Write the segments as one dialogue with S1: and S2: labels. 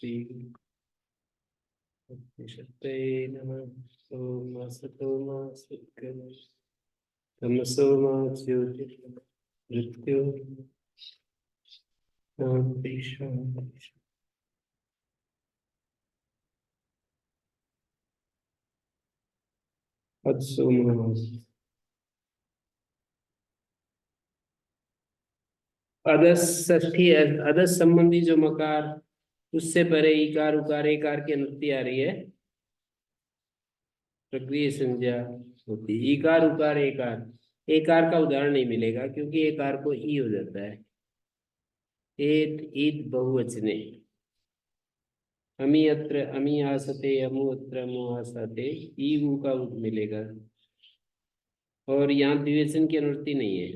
S1: श्री उपनिषत्ते नमः। ओम असतो मा सद्गमः तमसो मा ज्योतिर्मृत्युर्मृत्युः शान्ति शान्ति। अदस ष्ठी अदस संबंधी जो मकार, उससे परे इकार उकार एकार की अनुक्ति आ रही है, प्रक्रिया संज्ञा होती है। इकार उकार एकार, एकार का उदाहरण नहीं मिलेगा क्योंकि एकार को ई हो जाता है। एत ईद बहुवचने, अमी अत्र अमी आसते, अमु अत्र अमु आसते, ई ऊ का मिलेगा। और यहाँ द्विवचन की अनुवृत्ति नहीं है,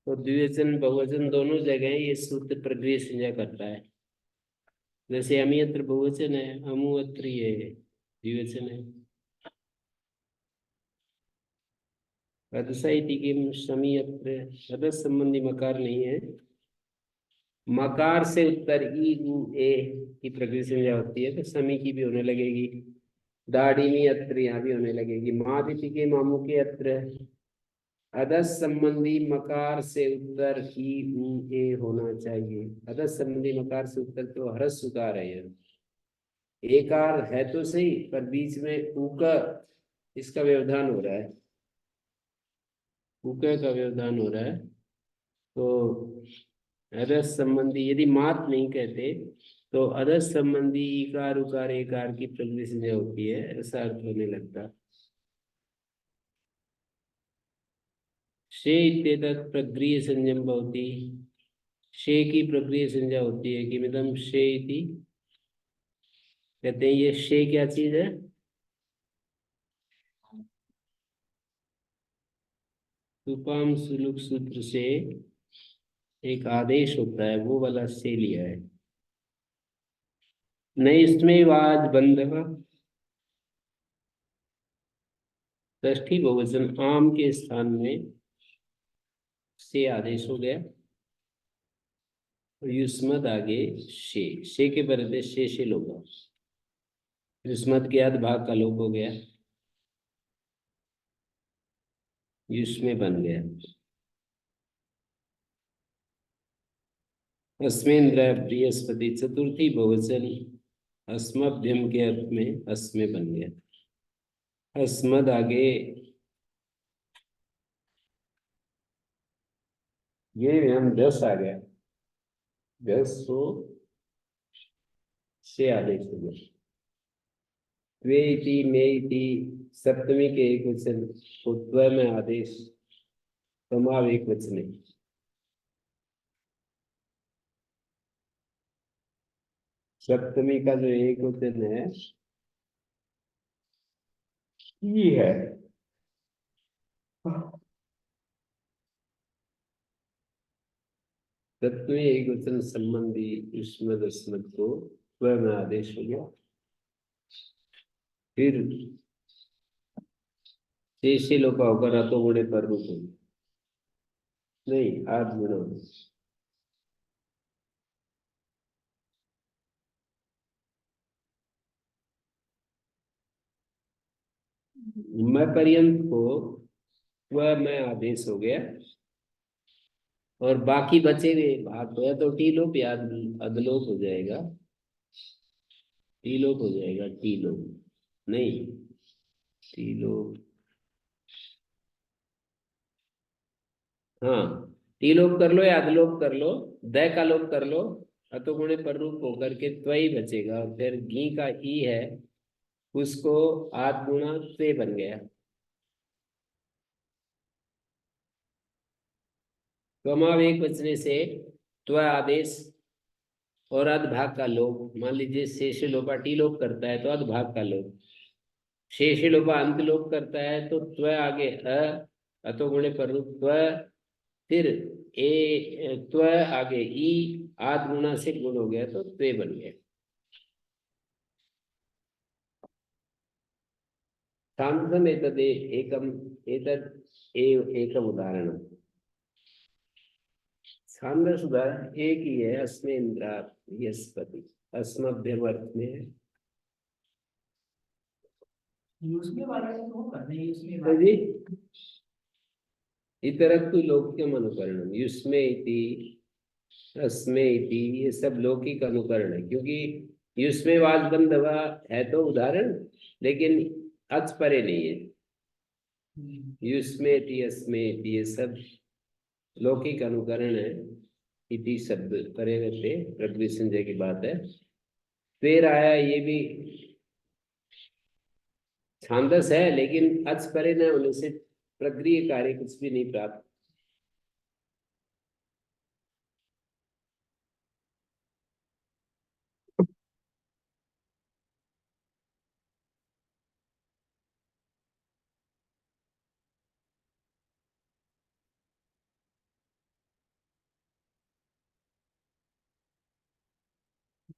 S1: तो द्विवचन बहुवचन दोनों जगह ये सूत्र प्रक्रिया संज्ञा करता है। जैसे अमी अत्र बहुवचन है, अमु अत्र ये द्विवचन है। अदसाइति किम शमी अत्र, अदस संबंधी मकार नहीं है। मकार से उत्तर ई उ ए की प्रक्रिया संज्ञा होती है, तो समी की भी होने लगेगी। दाढ़ी अत्र यहाँ भी होने लगेगी। मादिति के मामू के अत्र, अदस संबंधी मकार से उत्तर ई उ ए होना चाहिए। अदस संबंधी मकार से उत्तर तो हरस सुकार है। एकार है तो सही, पर बीच में उका इसका व्यवधान हो रहा है, उका का व्यवधान हो रहा है। तो अदस संबंधी यदि मात नहीं कहते तो अदस संबंधी इकार उकार एकार की प्रक्रिया संज्ञा होती है, ऐसा अर्थ होने लगता। शे इत्येतत् प्रक्रिया संज्ञम भवति। शे की प्रक्रिया संज्ञा होती है कि मिदम शे इति, कहते हैं ये शे क्या चीज है? सुपाम सुलुक सूत्र से एक आदेश होता है, वो वाला से लिया है। नहीं, इसमें वाज बंध षष्ठी बहुवचन आम के स्थान में से आदेश हो गया। युष्मद आगे शे के बदले शे लोग, युष्मद के आध भाग का लोप हो गया, युष्म बन गया। अस्मेन्द्र बृहस्पति चतुर्थी बहुवचन अस्मभ्यम के अर्थ में अस्मे बन गया। अस्मद आगे ये हम 10 आ गया, 10 को से आदेश हो गया। त्वे इति मे इति सप्तमी के एक वचन को त्व में आदेश, समाव एक वचन है। सप्तमी का जो एक वचन है ये है। सप्तमी एक वचन संबंधी युष्मद अस्मद को त्व में आदेश हो गया। फिर शेषे लोपा होकर अतो गुणे पर रूप हो, नहीं आठ गुणा। मैं पर्यंत को वह मैं आदेश हो गया, और बाकी बचे हुए भाग तो या तो टी लोप या अधलोप हो जाएगा। टी लोप हो जाएगा, टी लोप नहीं, टी लोप, हाँ टी लोप कर लो या अधलोप कर लो, द का लोप कर लो, अतो गुणे पर रूप होकर के त्वई बचेगा। और फिर घी का ई है, उसको आध गुणा त्वे बन गया। कमाव एक बचने से त्व आदेश और अध भाग का लोप। मान लीजिए शेष लोपा टी लोप करता है तो अध भाग का लोप, शेष लोपा अंत लोप करता है तो त्व आगे अतो गुणे पर रूप त्व, फिर ए त्व आगे ई, आध गुणा से गुण हो गया तो त्वे बन गया। सांसम एतद एकम, एतद एकम उदाहरण। छांदस उदाहरण एक ही है, अस्मे इंद्रा बृहस्पति, अस्मभ्यम अर्थ में है।
S2: उसमें वाला तो होगा नहीं, उसमें
S1: हाँ जी, इतरत्तु लोक्यम अनुकरणम, युष्मे इति, अस्मे इति, ये सब लौकिक अनुकरण है, क्योंकि युष्मे वाज बंधवा है तो उदाहरण, लेकिन अच परे नहीं है। युष्मे इति, अस्मे इति, ये सब लौकिक अनुकरण है। इति शब्द परे रहते पृथ्वी संजय की बात है। फिर आया, ये भी छांदस है, लेकिन अच परे न होने से प्रक्रिय कार्य कुछ भी नहीं प्राप्त।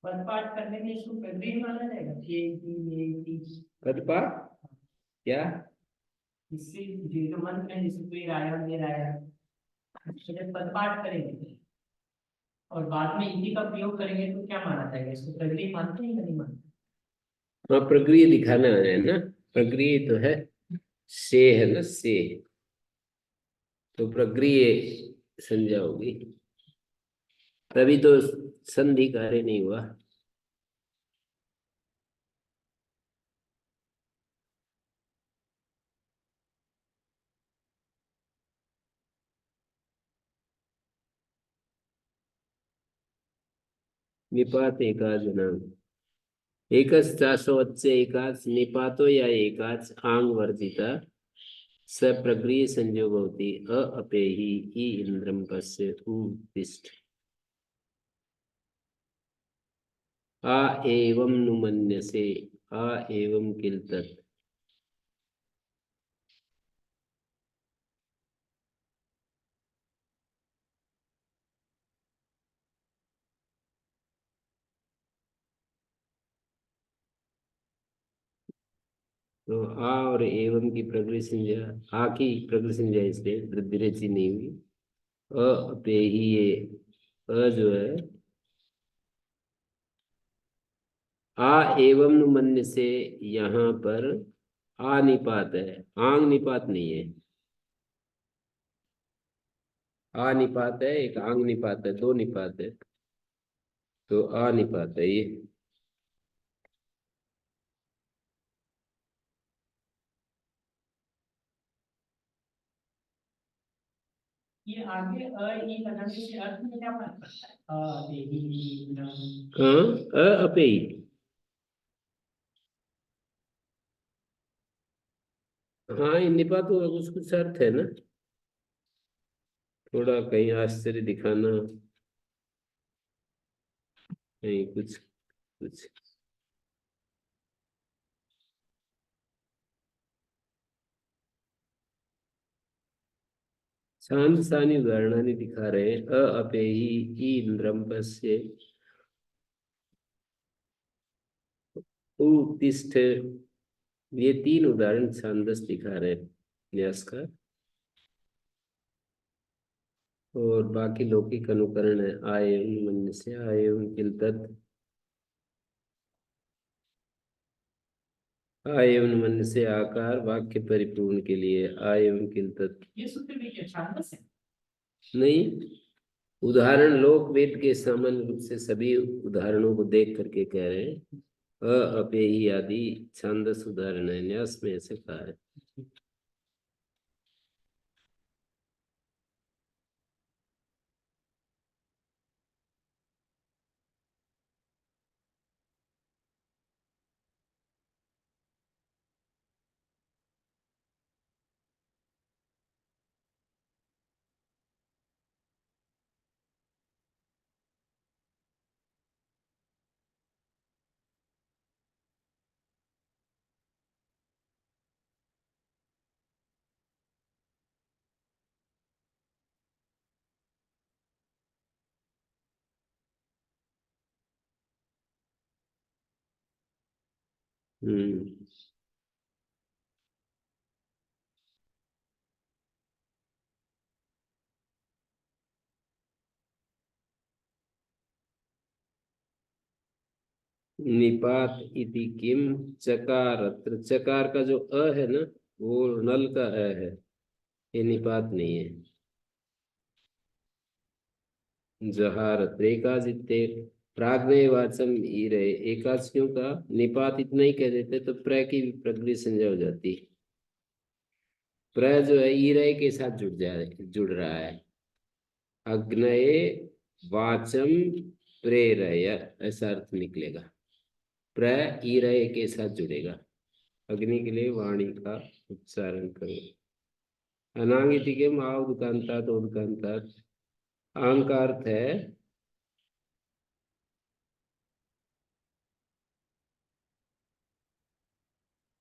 S2: पद पाठ करने में इसको प्रगृह माना जाएगा, ये
S1: पदपाठ क्या?
S2: इससे जो मंत्र है, जैसे कोई राया दे राया, जब पद पाठ करेंगे और बाद में इति का प्रयोग करेंगे तो क्या माना जाएगा, इसको प्रगृह मानते हैं या नहीं मानते?
S1: हाँ, प्रक्रिय दिखाना है ना, प्रक्रिय तो है, से है ना, से, तो प्रक्रिय संज्ञा होगी, तभी तो संधि कार्य नहीं हुआ। निपात एकाच नाम, एकच चासोवच्चे एकाच निपातो या एकाच आंग वर्जिता स प्रक्रिय संजो भवति अ अपेहि इ इंद्रम पश्य उत्तिष्ठ। आ एवं नुमन्यसे, आ एवं किल तत्। तो आ और एवं की प्रकृति संज्ञा, आ की प्रकृति संज्ञा इसलिए वृद्धि रेचि नहीं हुई। अ पे ही, ये अ जो है, आ एवं मन्य से यहाँ पर आ निपात है, आंग निपात नहीं है। आ निपात है, एक आंग निपात है, दो निपात है, तो आ निपात है ये।
S2: ये आगे अ ई लगाने से अर्थ में क्या फर्क पड़ता है? ए ई
S1: हाँ, अपे ही। हाँ, इन निपात का कुछ कुछ अर्थ है ना, थोड़ा कहीं आश्चर्य दिखाना, कहीं कुछ कुछ। शांत सानी उदाहरणानि दिखा रहे हैं, अ अपे ही, ई इंद्रम पश्य, उत्तिष्ठ, ये तीन उदाहरण छांदस दिखा रहे हैं न्यास का। और बाकी लौकिक अनुकरण है, आय मन से, आय किल तत्, आय मन से आकार वाक्य परिपूर्ण के लिए, आय किल तत्।
S2: ये सूत्र भी क्या छांदस है?
S1: नहीं, उदाहरण लोक वेद के सामान्य रूप से सभी उदाहरणों को देख करके कह रहे हैं। अ अपे ही आदि छांदस उदाहरण है, न्यास में ऐसे कहा है। हम्म। निपात इति किम चकार, चकार का जो अ है ना, वो नल का अ है, ये निपात नहीं है। जहार एकाजित्ते प्राग्ञय वाचम ई रहे, एकाचियों का निपात इतना ही कह देते तो प्र की भी प्रकृति संज्ञा हो जाती। प्र जो है ई रहे के साथ जुड़ रहा है। अग्नये वाचम प्रेरय, ऐसा अर्थ निकलेगा। प्र ई रहे के साथ जुड़ेगा। अग्नि के लिए वाणी का उच्चारण करो। अनांगिति के माँ उदकांतात उदकांतात, आंग का अर्थ है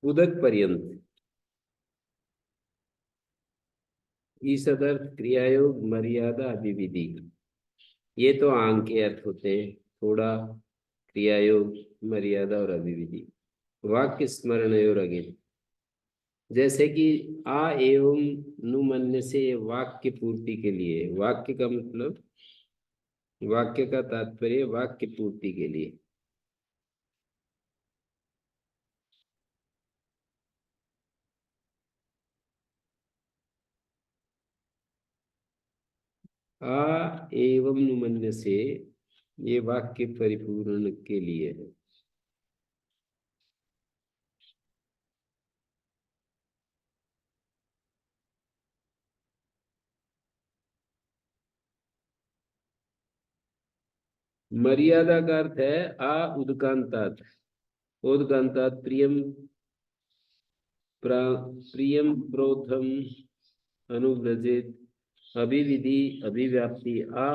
S1: उदक पर्यंत। ईसदर्थ क्रियायोग मर्यादा अभिविधि, ये तो आंग के अर्थ होते हैं। थोड़ा, क्रियायोग, मर्यादा और अभिविधि। वाक्य स्मरण और अगिन, जैसे कि आ एवं नुमन्य से वाक्य पूर्ति के लिए, वाक्य का मतलब, वाक्य का तात्पर्य वाक्य पूर्ति के लिए। आ एवं नुमन्य से, ये वाक्य परिपूर्ण के लिए है। मर्यादा का अर्थ है आ उदकांतात, उदकांतात प्रियम प्रियम प्रोथम अनुव्रजेत, अभिविधि अभिव्याप्ति आ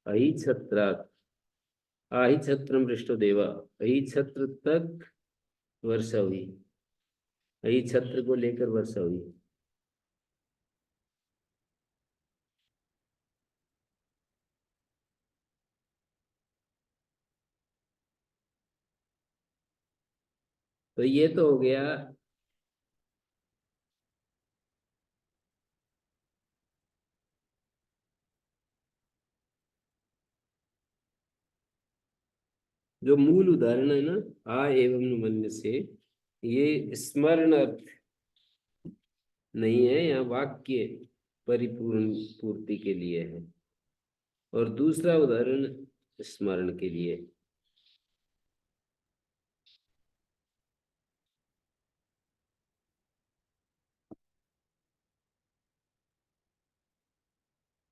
S1: अहि छत्रात्, आहि छत्रम पृष्ठो देवा, अहि छत्र तक वर्षा हुई, अहि छत्र को लेकर वर्षा हुई। तो ये तो हो गया। जो मूल उदाहरण है ना, आ एवं मन से, ये स्मरण अर्थ नहीं है, यहाँ वाक्य परिपूर्ण पूर्ति के लिए है। और दूसरा उदाहरण स्मरण के लिए।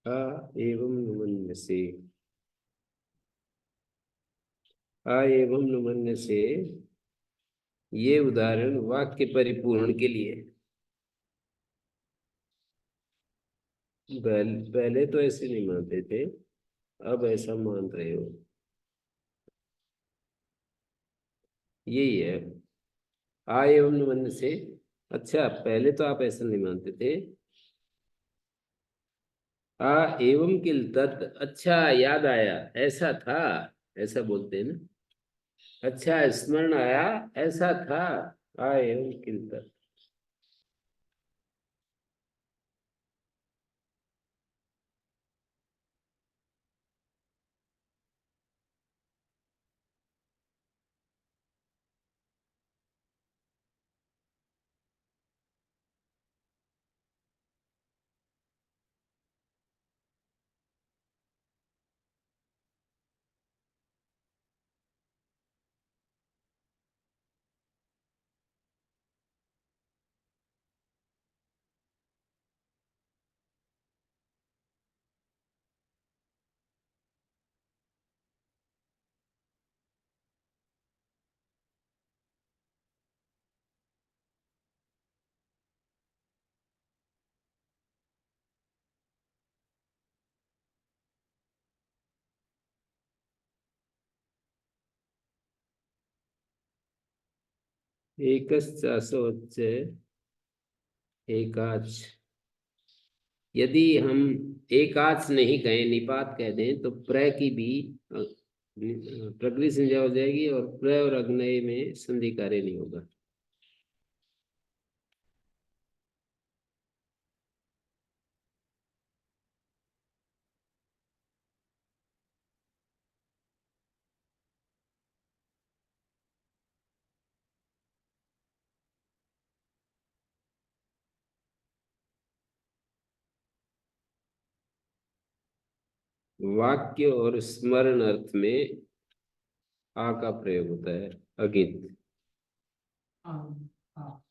S1: आ एवं नुमन्य से, आ एवं नुमन्य से, ये उदाहरण वाक्य परिपूर्ण के लिए। पहले तो ऐसे नहीं मानते थे, अब ऐसा मान रहे हो, यही है। आ एवं नुमन्य से, अच्छा पहले तो आप ऐसा नहीं मानते थे। आ एवं किल तत्, अच्छा याद आया, ऐसा था, ऐसा बोलते हैं ना। अच्छा स्मरण आया, ऐसा था। आ एवं किल तत्। एकश्चासोच्च एकाच, यदि हम एकाच नहीं कहें, निपात कह दें, तो प्र की भी प्रकृति संज्ञा हो जाएगी और प्र और अग्नय में संधि कार्य नहीं होगा। वाक्य और स्मरण अर्थ में आ का प्रयोग होता है, अगित।
S2: हाँ हाँ।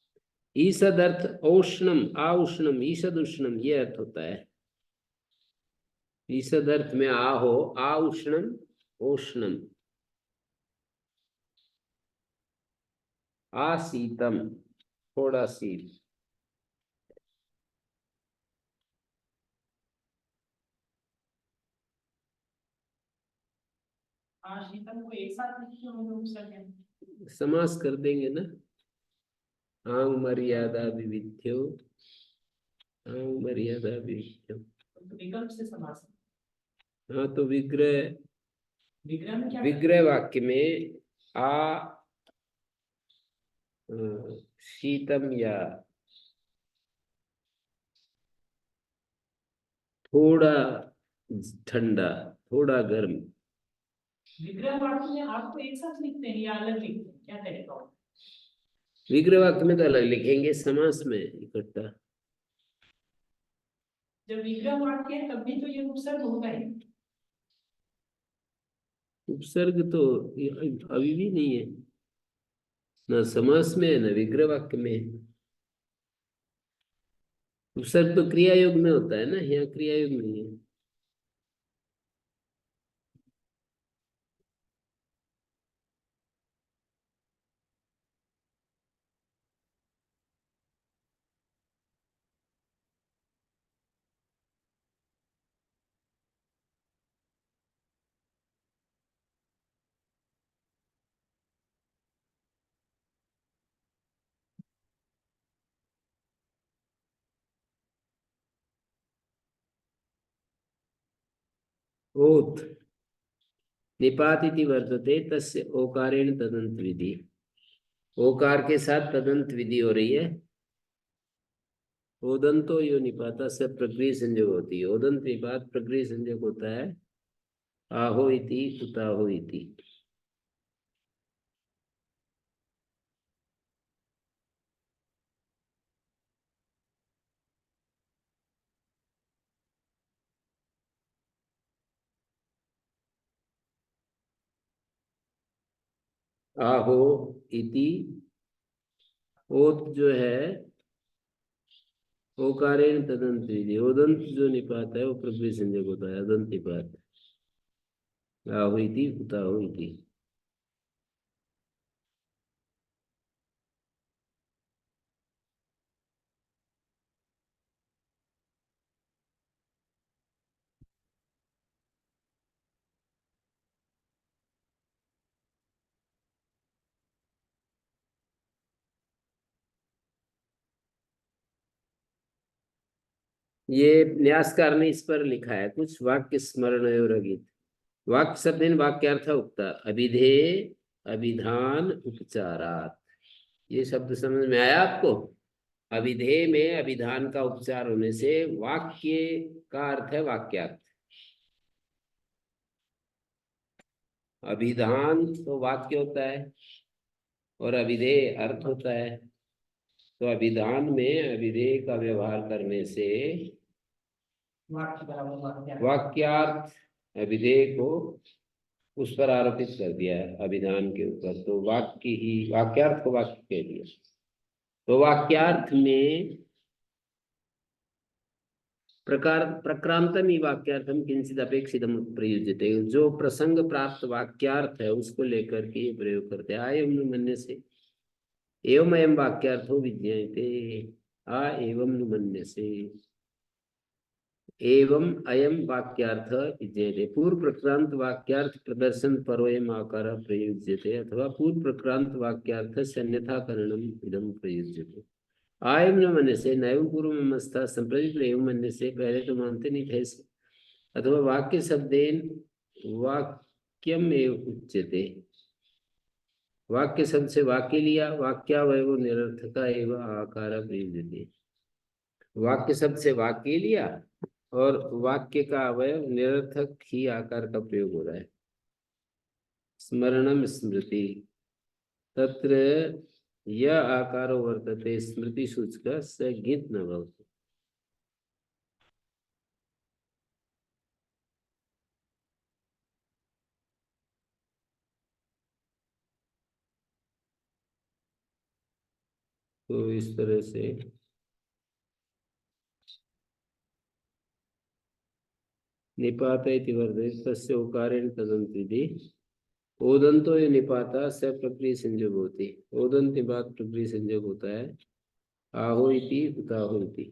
S1: ईषद अर्थ औष्णम, आउष्णम, ईषद उष्णम, ये अर्थ होता है। ईषद अर्थ में आ हो, आउष्णम, औष्णम, आशीतम, थोड़ा शीत।
S2: हाँ शीतल को एक साथ लिखते हो लोग सर।
S1: समास कर देंगे ना। आंग मर्यादा विविध्यो, आंग मर्यादा विविध्यो।
S2: तो विकल्प से समास।
S1: हाँ तो विग्रह,
S2: विग्रह में क्या
S1: विग्रह वाक्य में आ शीतम या थोड़ा ठंडा, थोड़ा गर्म।
S2: विग्रह वाक्य में आपको एक साथ लिखते हैं या अलग लिखते हैं, क्या तरीका होता
S1: विग्रह वाक्य में तो अलग लिखेंगे, समास में इकट्ठा।
S2: है? जब विग्रह वाक्य है तब भी तो ये उपसर्ग होगा ही।
S1: उपसर्ग तो अभी भी नहीं है, ना समास में है ना विग्रह वाक्य में है। उपसर्ग तो क्रिया योग में होता है ना, यहाँ क्रिया योग नहीं है। ओत निपात इति वर्तते, तस्य ओकारेण तदंत विधि। ओकार के साथ तदंत विधि हो रही है। ओदंतो यो निपाता से प्रक्रिया संयोग होती है। ओदंत निपात प्रक्रिया संयोग होता है। आहो इति, उताहो इति। आहो इति, ओत जो है ओकारेण तदंत विधि। ओदंत जो निपात है वो प्रक्रिया संयोग होता है, अदंत निपात। आहो इति, उताहो इति। ये न्यासकार ने इस पर लिखा है कुछ, वाक्य स्मरण और अगित। वाक्य शब्द वाक्यार्थ उक्ता, अभिधेय, अभिधान, उपचारात। ये शब्द समझ में आया आपको? अभिधेय में अभिधान का उपचार होने से वाक्य का अर्थ है वाक्यार्थ। अभिधान तो वाक्य होता है और अभिधेय अर्थ होता है। तो अभिधान में अभिधेय का व्यवहार करने से
S2: वाक्य बराबर वाक्य।
S1: वाक्यार्थ अभिधेय को उस पर आरोपित कर दिया है अभिधान के ऊपर, तो वाक्य ही, वाक्यार्थ को वाक्य कह दिया। तो वाक्यार्थ में प्रकार प्रक्रांतम ही वाक्यार्थम किंचित अपेक्षितम प्रयुज्यते। जो प्रसंग प्राप्त वाक्यार्थ है उसको लेकर के ये प्रयोग करते हैं। आयम मन्य से एवं अयम वाक्यार्थो विज्ञायते। आ एवं मन्य से एवं अयम वाक्यार्थ विज्ञायते। पूर्व प्रक्रांत वाक्यार्थ प्रदर्शन परोयम आकार प्रयुज्यते, अथवा पूर्व प्रक्रांत वाक्यार्थ से अन्यथा करणम इदम प्रयुज्यते। आयम न मन्य से नैव पूर्व मस्ता संप्रदित एवं मन्य से, पहले तो मानते नहीं थे इसे। अथवा वाक्य शब्देन वाक्यम एव उच्यते। वाक्य शब्द से वाक्य लिया, वाक्यावय निरर्थका एवं आकार प्रयुज्यते। वाक्य शब्द से वाक्य लिया और वाक्य का अवयव निरर्थक ही आकार का प्रयोग हो रहा है। स्मरणम स्मृति, तत्र यह आकारो वर्तते स्मृति सूचक स गित न भवति। तो इस तरह से निपात इति वर्तते तस्य उकारेण तदन्तिति ओदंतो ये निपाता स प्रक्रिया संयोग होती। ओदंत निपात प्रक्रिया संयोग होता है। आहो इति उताहो इति।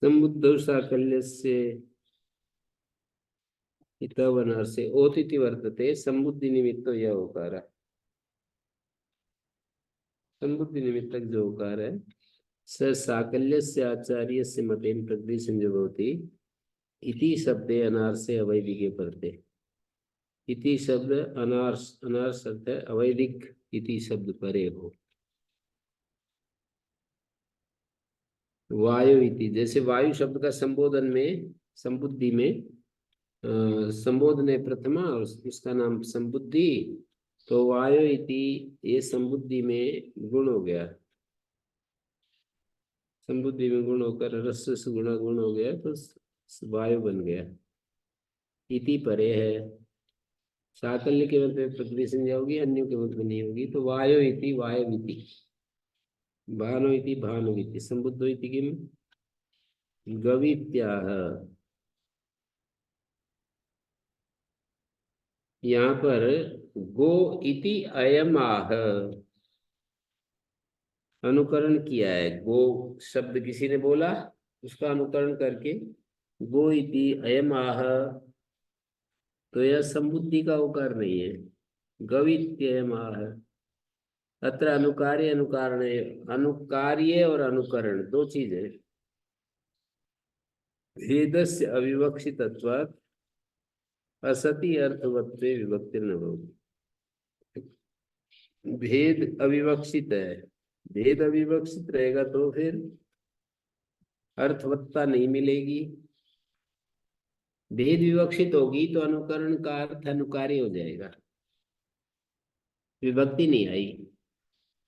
S1: संबुद्ध साकल्यस्य इतवनर से ओतिथि वर्तते संबुद्धि निमित्त यह होकार है। संबुद्धि निमित्तक जो होकार है स साकल्यस्य आचार्यस्य मतेन प्रकृति संयोग होती। इति शब्दे अनार्से अवैदिके पड़ते। इति शब्द अनार्स अर्थ है अवैदिक। इति शब्द परे हो। वायु इति जैसे वायु शब्द का संबोधन में संबुद्धि में संबोधन है प्रथमा और उसका नाम संबुद्धि। तो वायु इति ये संबुद्धि में गुण हो गया। संबुद्धि में गुण होकर रस से गुणा गुण हो गया तो वायु बन गया। इति परे है। साकल्य के मत में प्रकृति संज्ञा होगी, अन्य के मत में नहीं होगी। तो वायु इति वायु इति भानो इति भानु इति संबुद्धो इति किम गवित्याह। यहाँ पर गो इति अयम आह अनुकरण किया है। गो शब्द किसी ने बोला उसका अनुकरण करके गो इति अयम आह। तो यह संबुद्धि का उकार नहीं है। गवित्ययम आह। अत्र अनुकार्य अनुकारण है। अनुकार्य और अनुकरण दो चीज है। भेदस्य अविवक्षितत्वात् असति अर्थवत्वे विभक्ति न भवति। भेद अविवक्षित है। भेद अविवक्षित रहेगा तो फिर अर्थवत्ता नहीं मिलेगी। भेद विवक्षित होगी तो अनुकरण का अर्थ अनुकारी हो जाएगा। विभक्ति नहीं आई।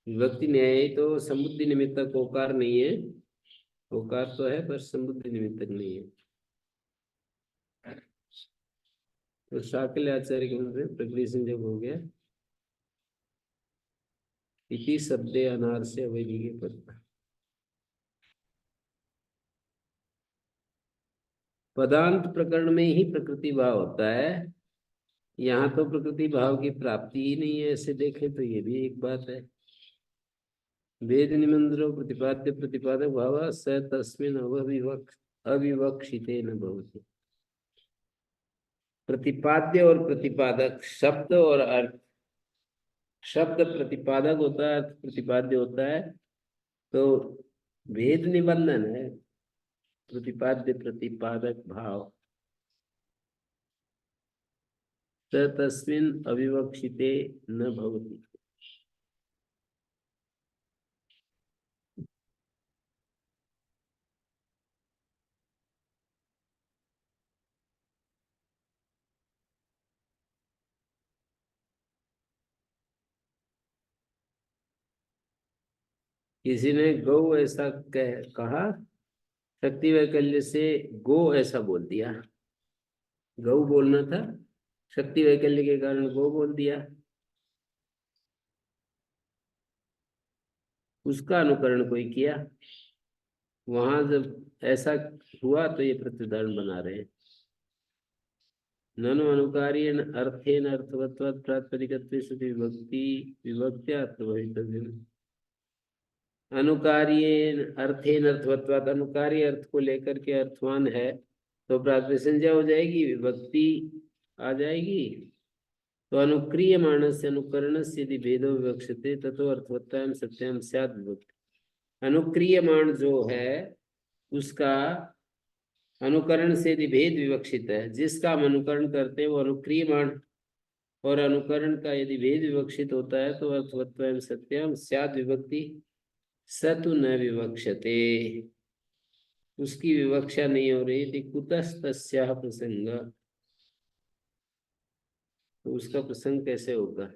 S1: विभक्ति नहीं आई तो संबुद्धि निमित्तक ओकार नहीं है। ओकार तो है पर संबुद्धि निमित्तक नहीं है। तो शाकल्य आचार्य के मत में प्रकृति संयोग हो गया। इति शब्दे अनार से अवैधिके पद। पदांत प्रकरण में ही प्रकृति भाव होता है। यहाँ तो प्रकृति भाव की प्राप्ति ही नहीं है। ऐसे देखें तो ये भी एक बात है। वेद निमंत्रो प्रतिपाद्य प्रतिपादक भाव स तस्मिन् अविवक्षिते न भवति। प्रतिपाद्य और प्रतिपादक शब्द और अर्थ। शब्द प्रतिपादक होता है, अर्थ प्रतिपाद्य होता है। तो भेद निबंधन है प्रतिपाद्य प्रतिपादक भाव। स तस्मिन् अविवक्षिते न भवति। किसी ने गौ ऐसा कहा, शक्ति वैकल्य से गो ऐसा बोल दिया। गौ बोलना था, शक्ति वैकल्य के कारण गो बोल दिया। उसका अनुकरण कोई किया। वहां जब ऐसा हुआ तो ये प्रत्युदाहरण बना रहे हैं। ननु अनुकार्येण अर्थेन अर्थवत्वात् प्रातिपदिकत्वे सति विभक्ति विभक्त्यात् भवितव्यम्। अनुकार्येण अर्थेन अर्थवत्वात् अनुकार्य अर्थ को लेकर के अर्थवान है तो प्रातिपदिक संज्ञा हो जाएगी, विभक्ति आ जाएगी। तो अनुक्रियमाण से अनुकरण से यदि भेदो विवक्षते ततो अर्थवत्तायां सत्यां स्यात् विभक्ति। अनुक्रियमाण जो है उसका अनुकरण से यदि भेद विवक्षित है, जिसका हम अनुकरण करते हैं वो अनुक्रियमाण, और अनुकरण का यदि भेद विवक्षित होता है तो अर्थवत्तायां सत्यां स्यात् विभक्ति। स तु न विवक्षते, उसकी विवक्षा नहीं हो रही थी। कुतस्तस्याः प्रसंग। तो उसका प्रसंग कैसे होगा?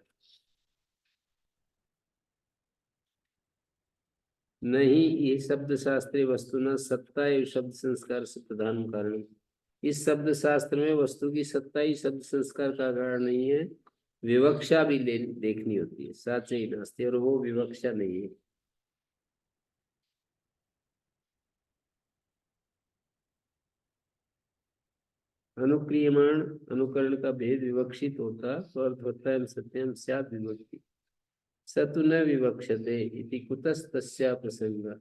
S1: नहीं, ये शब्द शास्त्रीय वस्तुना सत्ता एवं शब्द संस्कार से प्रधान कारण। इस शब्द शास्त्र में वस्तु की सत्ता ही शब्द संस्कार का कारण नहीं है, विवक्षा भी देखनी होती है, साथ ही नास्ती, और वो विवक्षा नहीं है। अनुक्रियमाण अनुकरण का भेद विवक्षित होता तो अर्थ होता है सत्यम स्यात् विभक्ति, स तु न विवक्षते इति कुतस्तस्या प्रसंग।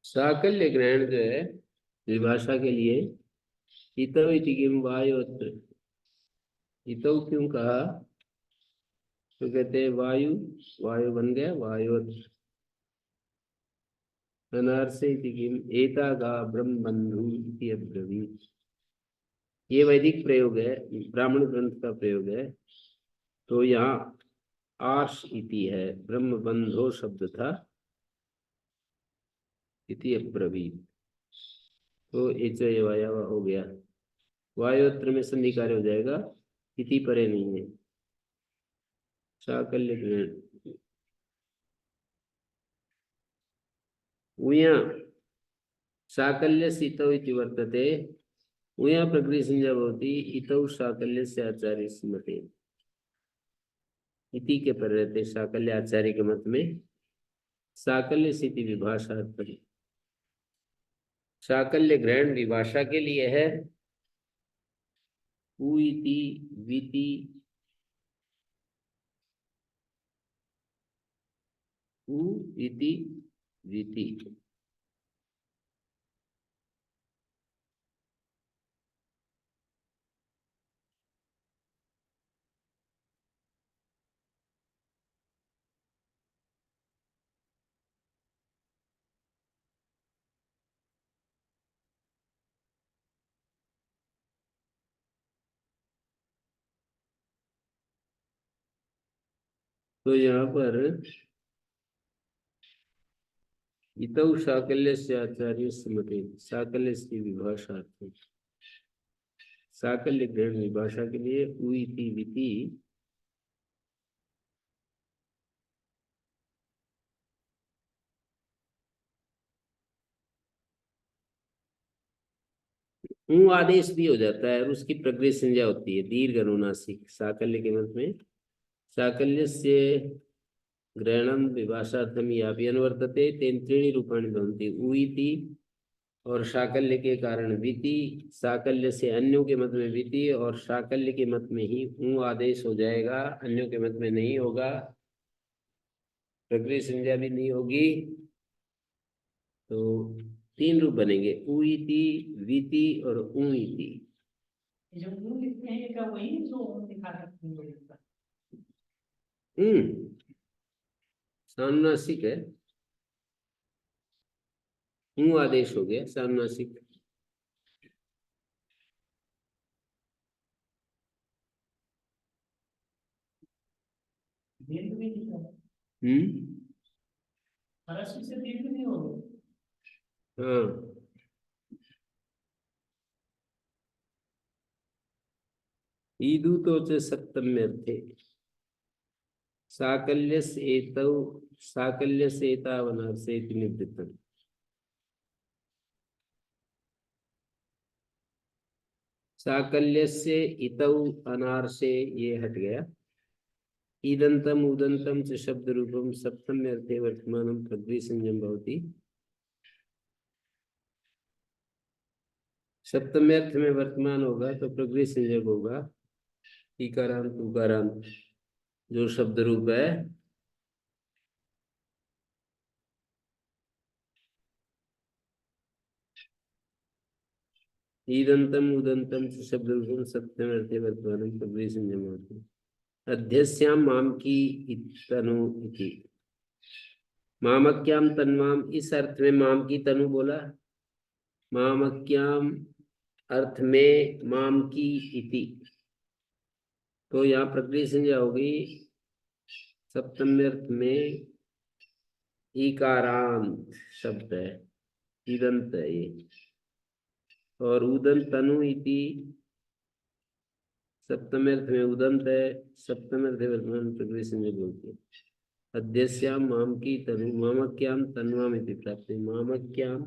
S1: साकल्य ग्रहण जो है विभाषा के लिए, इतो इति किम वायुत्र, इतो क्यों कहा? तो कहते हैं वायु, वायु बन गया वायुत्र, अनार्से इति किम एतागा ब्रह्म बंधु इति अब्रवीत। ये वैदिक प्रयोग है, ब्राह्मण ग्रंथ का प्रयोग है। तो यहाँ आर्ष इति है, ब्रह्म बंधो शब्द था, इति अब्रवीत, तो एच वाया हो गया, वायुत्र में संधि कार्य हो जाएगा, इति परे नहीं है। साकल्य ग्रहण उया साकल्य इतौ इति वर्तते, उया प्रकृति संज्ञा भवति इतौ साकल्य से आचार्य मते, इति के पर रहते साकल्य आचार्य के मत में साकल्य स्थिति विभाषा। साकल्य ग्रहण विभाषा के लिए है, उ इति विति, उ इति विति। तो यहाँ पर इतौ साकल्य से आचार्य मते, साकल्य की विभाषा, साकल्य ग्रहण विभाषा के लिए उ इति विति, ऊ आदेश भी हो जाता है और उसकी प्रकृति संज्ञा होती है दीर्घ अनुनासिक। साकल्य के मत में साकल्य से ग्रहणम विभाषार्थम यापि अनुवर्तते तेन त्रीणि रूपाणि भवन्ति, उ इति और साकल्य के कारण विति, साकल्य से अन्यों के मत में विति, और साकल्य के मत में ही ऊ आदेश हो जाएगा, अन्यों के मत में नहीं होगा, प्रकृति संज्ञा भी नहीं होगी। तो तीन रूप बनेंगे, उ इति, विति और उ इति।
S2: जो ऊ लिखते हैं क्या वही जो ओम दिखा सकते हैं लोगों का?
S1: सानुनासिक है, ऊ आदेश हो गया सानुनासिक।
S2: दीर्घ भी दिखा है,
S1: हम्म,
S2: परस्पर से दीर्घ नहीं होगा।
S1: हाँ, ईदु तो च सप्तम्यर्थे साकल्यस्य एतौ साकल्यस्य एतावनार्थे इति निवृत्तम्। साकल्यस्य इतौ अनार्षे ये हट गया, ईदंतम उदंतम च शब्द रूपम सप्तम्यर्थे वर्तमानम प्रकृति संज्ञम भवति। सप्तम्यर्थ में वर्तमान होगा तो प्रकृति संज्ञक होगा, इकारांत उकारांत जो शब्द रूप है ईदंतम उदंतम च शब्द सत्यम अर्थे वर्तमानम प्रकृति संज्ञा होती। अध्यस्याम माम की तनु इति। मामक्याम तन्वाम, इस अर्थ में माम की तनु बोला। मामक्याम अर्थ में माम की इति, तो यहाँ प्रकृति संज्ञा होगी सप्तमी अर्थ में। इकारांत शब्द है, ईदंत है ये। और उदंत तनु इति सप्तमी अर्थ में उदंत है, सप्तमी अर्थ वर्तमान प्रकृति संज्ञा बोलती है। अध्यस्याम माम की तनु मामक्याम तन्वाम इति प्राप्ति। मामक्याम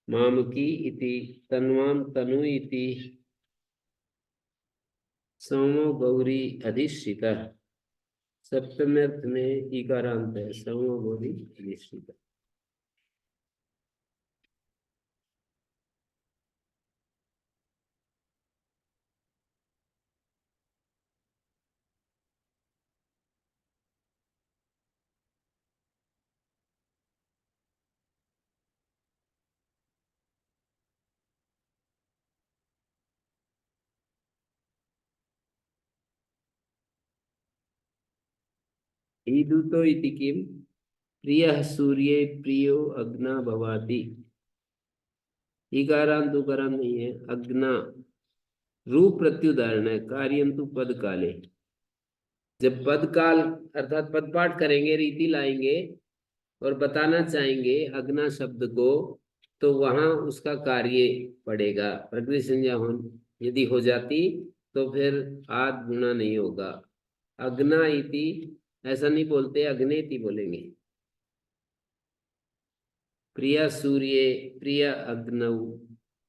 S1: माम की इति तन्वाम तनु इति सोमो गौरी अधिष्ठिता। सप्तमी अर्थ में इकारांत है, सोमो गौरी अधिष्ठिता। ईदुतो इति किम प्रियः सूर्ये प्रियो अग्ना भवाति। इकारांत उकारांत नहीं है। अग्ना रूप प्रत्युदाहरण है, कार्यंतु पद काले। जब पद काल अर्थात पद पाठ करेंगे, रीति लाएंगे और बताना चाहेंगे अग्ना शब्द को, तो वहां उसका कार्य पड़ेगा। प्रकृति संज्ञा हो यदि हो जाती तो फिर आद गुणा नहीं होगा। अग्ना इति ऐसा नहीं बोलते, अग्नेति बोलेंगे। प्रिया सूर्य प्रिय अग्नौ,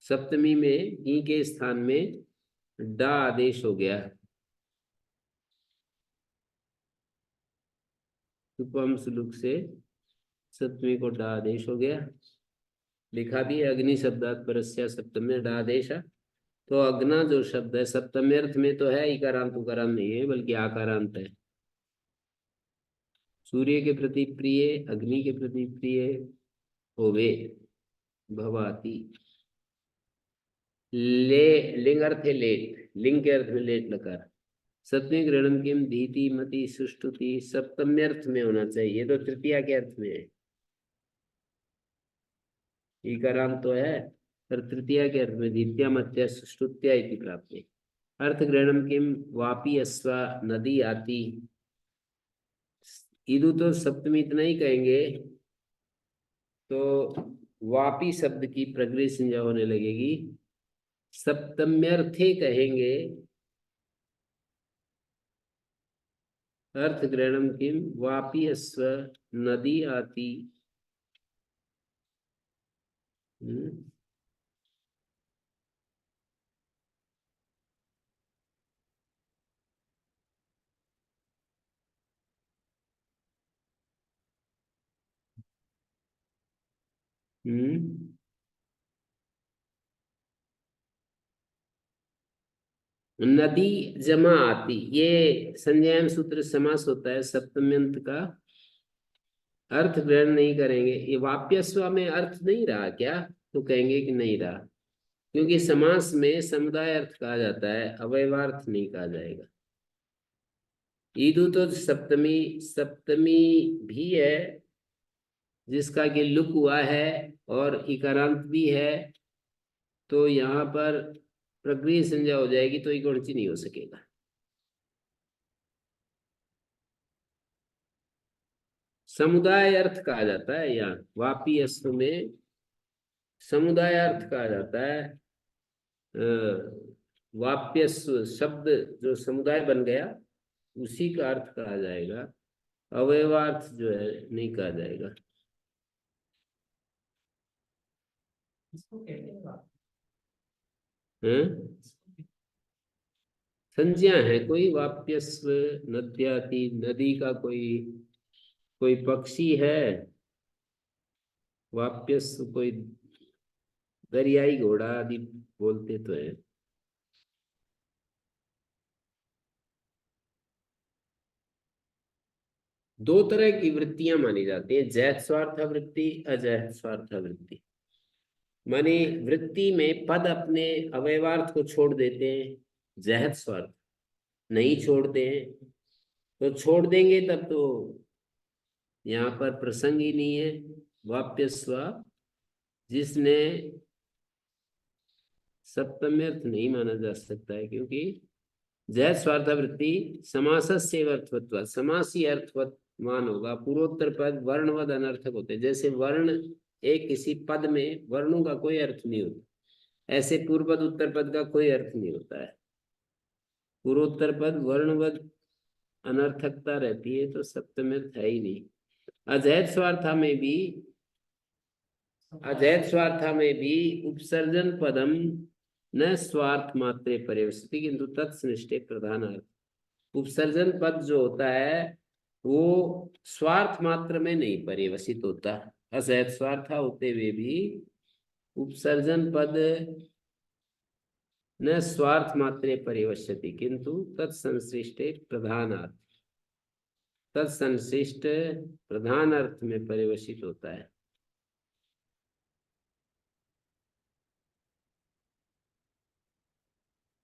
S1: सप्तमी में ई के स्थान में डा आदेश हो गया। उपम सुलुक से सप्तमी को डा आदेश हो गया। लिखा भी अग्नि शब्दात परस्या सप्तमी डा आदेश। तो अग्ना जो शब्द है सप्तमी अर्थ में तो है, इकारांत उकारांत नहीं है बल्कि आकारांत है। सूर्य के प्रति प्रिय, अग्नि के प्रति प्रिय होवे भवाती। ले लिंग अर्थ है लेट, लिंग के अर्थ में लेट लकार। सप्तमी ग्रहणम किम धीति मति सुष्टुति, सप्तमी अर्थ में होना चाहिए, तो तृतीया के अर्थ में है। इकारांत तो है पर तृतीया के अर्थ में द्वितीया मध्य सुष्टुत्या इति प्राप्ति। अर्थ ग्रहणम किम वापी अश्वा नदी आती। इदु तो सप्तमी इतना ही कहेंगे तो वापी शब्द की प्रकृति संज्ञा होने लगेगी। सप्तम्यर्थे कहेंगे अर्थ ग्रहणम किम वापी अश्व नदी आती। नदी जमा आती, ये संज्ञान सूत्र समास होता है सप्तम्यंत का। अर्थ ग्रहण नहीं करेंगे। ये वाप्यस्व में अर्थ नहीं रहा क्या, तो कहेंगे कि नहीं रहा, क्योंकि समास में समुदाय अर्थ कहा जाता है, अवयवार्थ नहीं कहा जाएगा। ईदु तो सप्तमी सप्तमी भी है जिसका कि लुक हुआ है और इकारांत भी है, तो यहाँ पर प्रक्रिया संज्ञा हो जाएगी, तो इकोणची नहीं हो सकेगा। समुदाय अर्थ कहा जाता है यहाँ वापी अश्व में, समुदाय अर्थ कहा जाता है। वाप्यस्व शब्द जो समुदाय बन गया उसी का अर्थ कहा जाएगा, अवयवार्थ जो है नहीं कहा जाएगा।
S2: इसको कहते हैं वापी।
S1: संज्ञा है कोई, वाप्यस्व नद्याति, नदी का कोई कोई पक्षी है, वाप्यस्व कोई दरियाई घोड़ा आदि बोलते तो है। दो तरह की वृत्तियां मानी जाती है, जैत स्वार्थ वृत्ति, अजैत स्वार्थ वृत्ति। माने वृत्ति में पद अपने अवयवार्थ को छोड़ देते हैं, जहत स्वार्थ नहीं छोड़ते हैं। तो छोड़ देंगे तब तो यहाँ पर प्रसंग ही नहीं है। वाप्य स्व जिसने सप्तम्यर्थ नहीं माना जा सकता है, क्योंकि जय स्वार्थवृत्ति समासस्य अर्थवत्व, समासी अर्थवत्मान होगा। पूर्वोत्तर पद वर्णवद अनर्थक होते हैं। जैसे वर्ण एक किसी पद में वर्णों का कोई अर्थ नहीं होता, ऐसे पूर्व पद उत्तर पद का कोई अर्थ नहीं होता है। पूर्वोत्तर पद वर्णवद अनर्थकता रहती है, तो सप्तम्यर्थ है ही नहीं। अजैत स्वार्था में भी, अजैत स्वार्था में भी उपसर्जन पदम न स्वार्थ मात्रे पर्यवसित किंतु तत्सनिष्ठे प्रधान अर्थ। उपसर्जन पद जो होता है वो स्वार्थ मात्र में नहीं पर्यवसित होता। असहज स्वार्थ होते हुए भी उपसर्जन पद न स्वार्थ मात्रे पर्यवस्यति किंतु तत्संश्लिष्टे प्रधान अर्थ, तत्संश्लिष्ट प्रधान अर्थ में पर्यवसित होता है।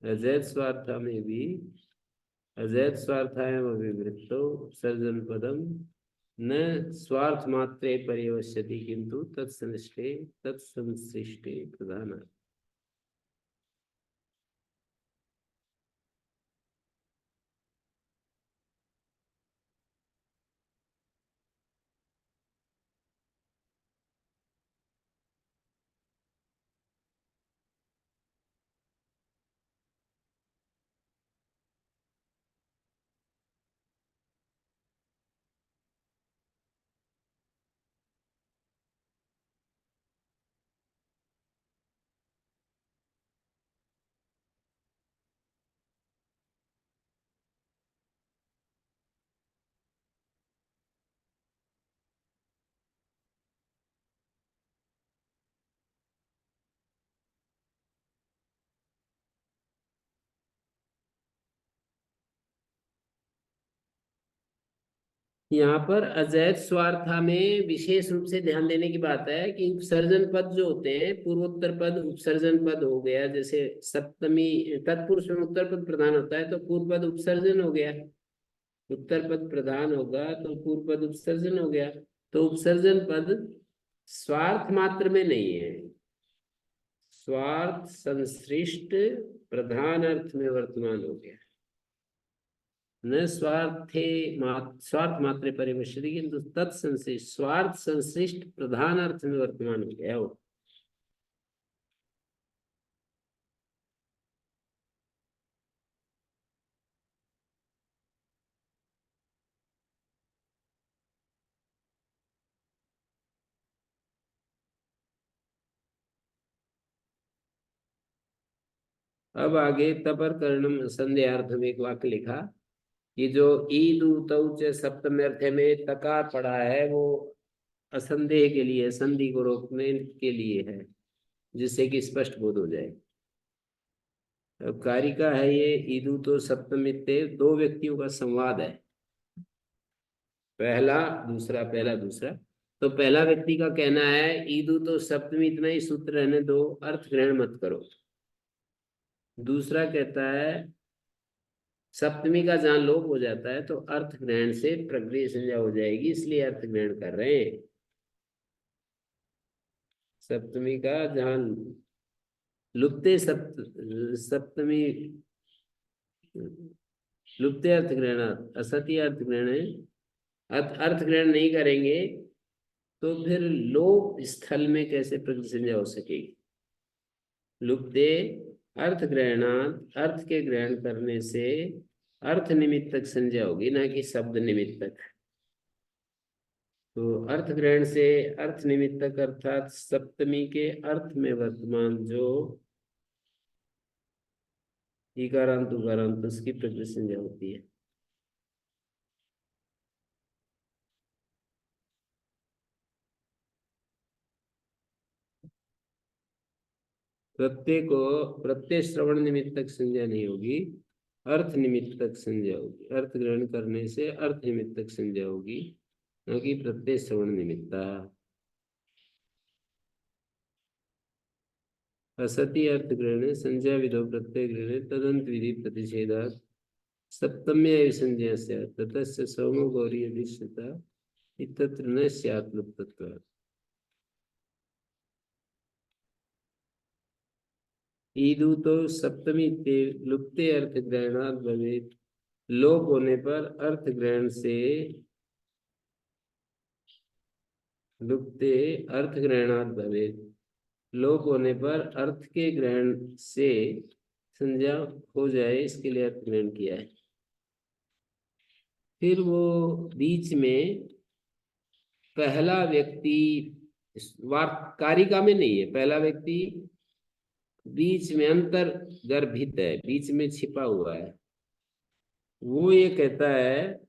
S1: अजैत स्वार्थ में भी अजैत स्वार्थायाम अभिवृत्तो उपसर्जन पदम न स्वार्थ मात्रे पर्यवस्यति किंतु तत्संश्लिष्टे प्रधान। यहाँ पर अजैत स्वार्था में विशेष रूप से ध्यान देने की बात है कि उपसर्जन पद जो होते हैं, पूर्वोत्तर पद उपसर्जन पद हो गया। जैसे सप्तमी तत्पुरुष में उत्तर पद प्रधान होता है तो पूर्व पद उपसर्जन हो गया, उत्तर पद प्रधान होगा तो पूर्व पद उपसर्जन हो गया। तो उपसर्जन पद स्वार्थ मात्र में नहीं है, स्वार्थ संश्लिष्ट प्रधान अर्थ में वर्तमान हो गया। न स्वार्थे स्वार्थ मात्रे परिवेशित किंतु तत्संश्लिष्ट स्वार्थ संश्लिष्ट प्रधान अर्थ में वर्तमान हो गया वो। अब आगे तपर कर्णम संध्यार्थ में एक वाक्य लिखा कि जो ईद च सप्तम्यर्थ में तकार पड़ा है वो असंदेह के लिए, संधि को रोकने के लिए है, जिससे कि स्पष्ट बोध हो जाए। अब कारिका है ये ईदु तो सप्तमित्ते, दो व्यक्तियों का संवाद है, पहला दूसरा, पहला दूसरा। तो पहला व्यक्ति का कहना है ईदु तो सप्तमी, इतना ही सूत्र रहने दो, अर्थ ग्रहण मत करो। दूसरा कहता है सप्तमी का जहां लोप हो जाता है तो अर्थ ग्रहण से प्रक्रिया संज्ञा हो जाएगी, इसलिए अर्थ ग्रहण कर रहे हैं। सप्तमी का जहां लुप्ते सप्तमी लुप्ते अर्थ ग्रहण असत्य अर्थ ग्रहण है, अर्थ ग्रहण नहीं करेंगे तो फिर लोप स्थल में कैसे प्रकृति संज्ञा हो सकेगी। लुप्ते अर्थ ग्रहणात, अर्थ के ग्रहण करने से अर्थ निमित्तक संज्ञा होगी, ना कि शब्द निमित्तक। तो अर्थ ग्रहण से अर्थ निमित्तक अर्थात सप्तमी के अर्थ में वर्तमान जो इकारांत उकारांत उसकी प्रकृति संज्ञा होती है। प्रत्यय को प्रत्यय श्रवण निमित्तक संज्ञा नहीं होगी, अर्थ निमित्तक संज्ञा होगी। अर्थ ग्रहण करने से अर्थ निमित्तक संज्ञा होगी, न कि प्रत्यय श्रवण निमित्ता। असति अर्थ ग्रहणे संज्ञा विधौ प्रत्यय ग्रहणे तदंत विधि प्रतिषेधात् सप्तम्य संज्ञा स्यात् ततस्य सोमो गौरी अधिष्ठता इत्यत्र न स्यात् लुप्तत्वात्। ईदु तो सप्तमी लुप्ते अर्थ ग्रहणात् भवेत्। लोप होने पर अर्थ ग्रहण से लुप्ते अर्थ ग्रहणात् भवेत्। लोप होने पर अर्थ के ग्रहण से संज्ञा हो जाए, इसके लिए अर्थ ग्रहण किया है। फिर वो बीच में पहला व्यक्ति कारिका में नहीं है, पहला व्यक्ति बीच में अंतर गर्भित है, बीच में छिपा हुआ है। वो ये कहता है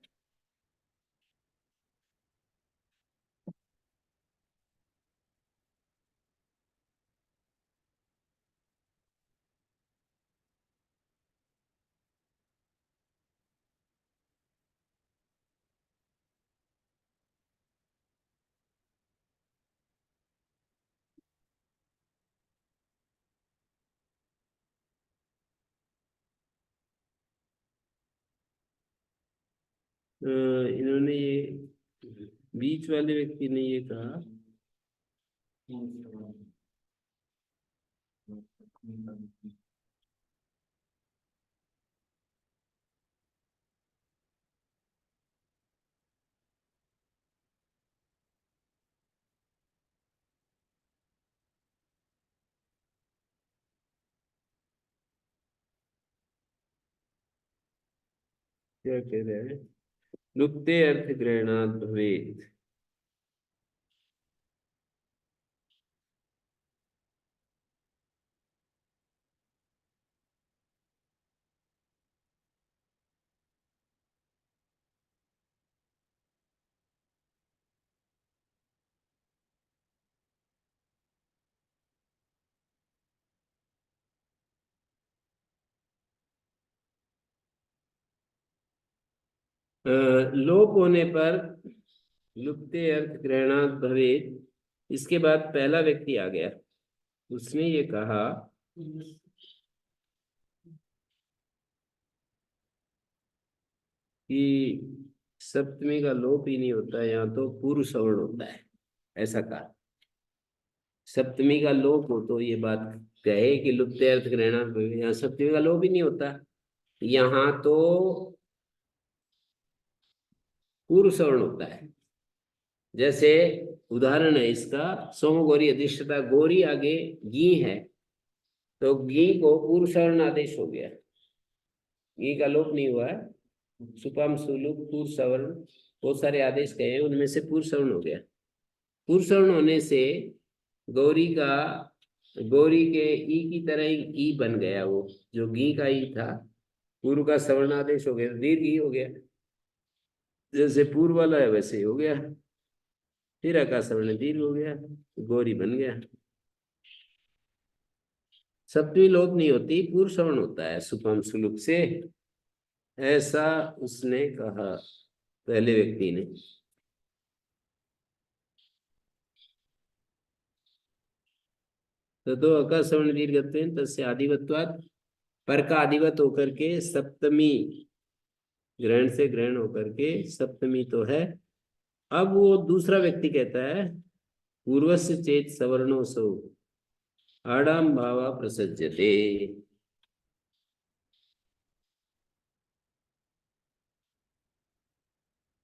S1: इन्होंने ये बीच वाले व्यक्ति ने ये कहा क्या कह रहे हैं, लुप्ते अर्थ ग्रहणात् भवेत्। लोप होने पर लुप्ते अर्थ ग्रहणात् भवेत्। इसके बाद पहला व्यक्ति आ गया, उसने ये कहा कि सप्तमी का लोप ही नहीं होता, यहाँ तो पूर्व सवर्ण होता है, ऐसा कहा। सप्तमी का लोप हो तो ये बात कहे कि लुप्ते अर्थ ग्रहणात् भवेत्, यहाँ सप्तमी का लोप ही नहीं होता, यहाँ तो पूर्व सवर्ण होता है। जैसे उदाहरण है इसका, सोम गौरी अधिष्ठता, गौरी आगे गी है तो गी को पूर्व सवर्ण आदेश हो गया, गी का लोप नहीं हुआ है। सुपम सुलुप पूर्व सवर्ण बहुत सारे आदेश कहे हैं, उनमें से पूर्व सवर्ण हो गया। पूर्व सवर्ण होने से गौरी के ई की तरह ही ई बन गया, वो जो गी का ई था पूर्व का सवर्ण आदेश हो गया, दीर्घ ई हो गया। जैसे पूर्व वाला है वैसे ही हो गया, फिर अका सवर्ण दीर्घ हो गया, गौरी बन गया। सप्तमी लोप नहीं होती, पूर्व सवर्ण होता है सुपम सुलुप से, ऐसा उसने कहा पहले व्यक्ति ने। तो अका सवर्ण दीर्घत्वेन तस्य आदिवत्वात्, पर का आदिवत होकर के सप्तमी ग्रहण से ग्रहण होकर के सप्तमी तो है। अब वो दूसरा व्यक्ति कहता है पूर्वस्य चेत सवर्णो सौ आडाम भावा प्रसज्यते।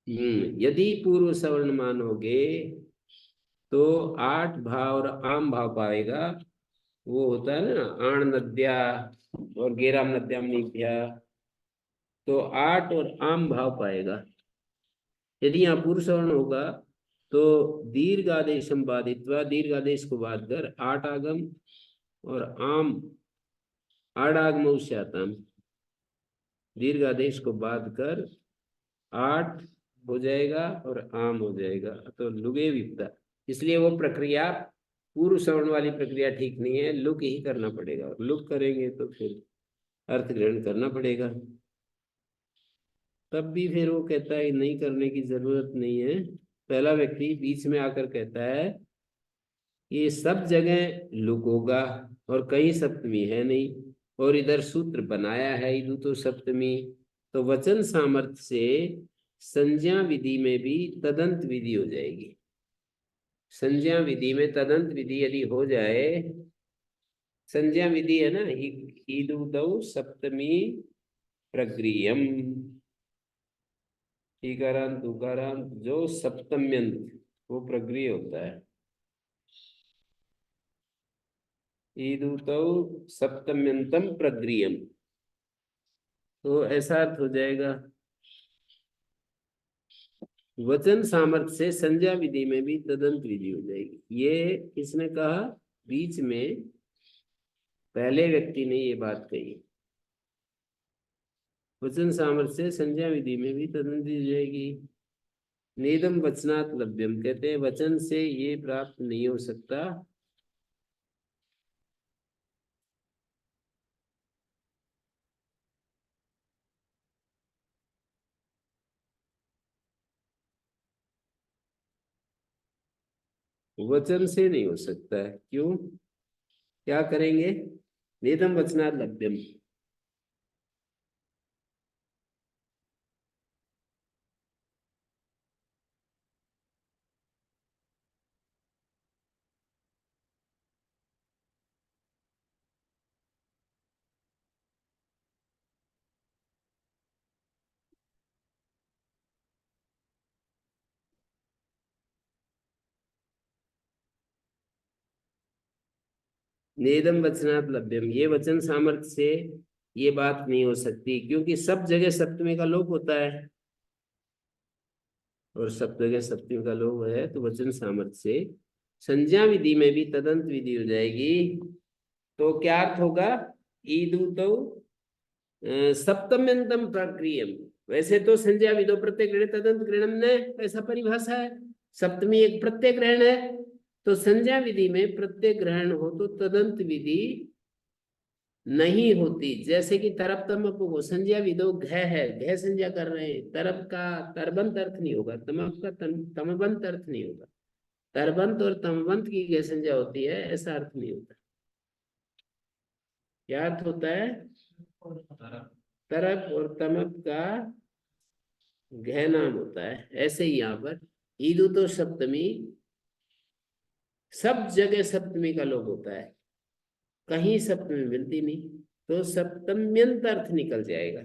S1: यदि पूर्व सवर्ण मानोगे तो आठ भाव और आम भाव पाएगा। वो होता है ना आण नद्या और गेराम नद्याम निभ्या, तो आठ और आम भाव पाएगा। यदि यहाँ पूर्व सवर्ण होगा तो दीर्घ आदेशम बाधित्वा, दीर्घ आदेश को बाध कर आठ आगम और आम आडागम श्यातम, दीर्घ आदेश को बाध कर आठ हो जाएगा और आम हो जाएगा, तो लुगे विपदा। इसलिए वो प्रक्रिया पूर्व सवर्ण वाली प्रक्रिया ठीक नहीं है, लुक ही करना पड़ेगा, और लुक करेंगे तो फिर अर्थ ग्रहण करना पड़ेगा। तब भी फिर वो कहता है नहीं करने की जरूरत नहीं है। पहला व्यक्ति बीच में आकर कहता है ये सब जगह लुक होगा और कहीं सप्तमी है नहीं, और इधर सूत्र बनाया है ईदु तो सप्तमी, तो वचन सामर्थ्य से संज्ञा विधि में भी तदंत विधि हो जाएगी। संज्ञा विधि में तदंत विधि यदि हो जाए, संज्ञा विधि है ना, ईदु दौ सप्तमी प्रग्रियम, इकारांत उकारांत जो सप्तम्यंत वो प्रग्रिय होता है। ईदुतौ सप्तम्यंतम प्रग्रियम, तो ऐसा अर्थ हो जाएगा। वचन सामर्थ्य से संज्ञा विधि में भी तदंत विधि हो जाएगी। ये किसने कहा? बीच में पहले व्यक्ति ने ये बात कही। वचन सामर्थ्य से संज्ञा विधि में भी तदंत विधि हो जाएगी। नेदम वचनात् लभ्यम, कहते हैं वचन से ये प्राप्त नहीं हो सकता। वचन से नहीं हो सकता है, क्यों? क्या करेंगे? नेदम वचनात् लभ्यम, नेदम वचनात् लभ्यम, ये वचन सामर्थ्य से ये बात नहीं हो सकती, क्योंकि सब जगह सप्तमी का लोप होता है, और सब जगह सप्तमी का लोप है, तो वचन सामर्थ्य से संज्ञा विधि में भी तदंत विधि हो जाएगी। तो क्या अर्थ होगा? ईदु तो सप्तम्यंतम प्रक्रियम। वैसे तो संज्ञा विधो प्रत्यय ग्रहण तदंत ग्रहणम ने, ऐसा परिभाषा है। सप्तमी एक प्रत्यय ग्रहण है, तो संज्ञा विधि में प्रत्यय ग्रहण हो तो तदंत विधि नहीं होती। जैसे कि तरप तमप को संज्ञा विधो घ है, घ संज्ञा कर रहे हैं, तरप का तरबंत अर्थ नहीं होगा, तमप का तमबंत अर्थ नहीं होगा। तरबंत और तमबंत की घ संज्ञा होती है, ऐसा अर्थ नहीं होता। क्या अर्थ होता है? तरप और तमप का घ नाम होता है। ऐसे ही यहाँ पर ईदु तो सप्तमी, सब जगह सप्तमी का लोप होता है, कहीं सप्तमी मिलती नहीं, तो सप्तम्यंत अर्थ निकल जाएगा।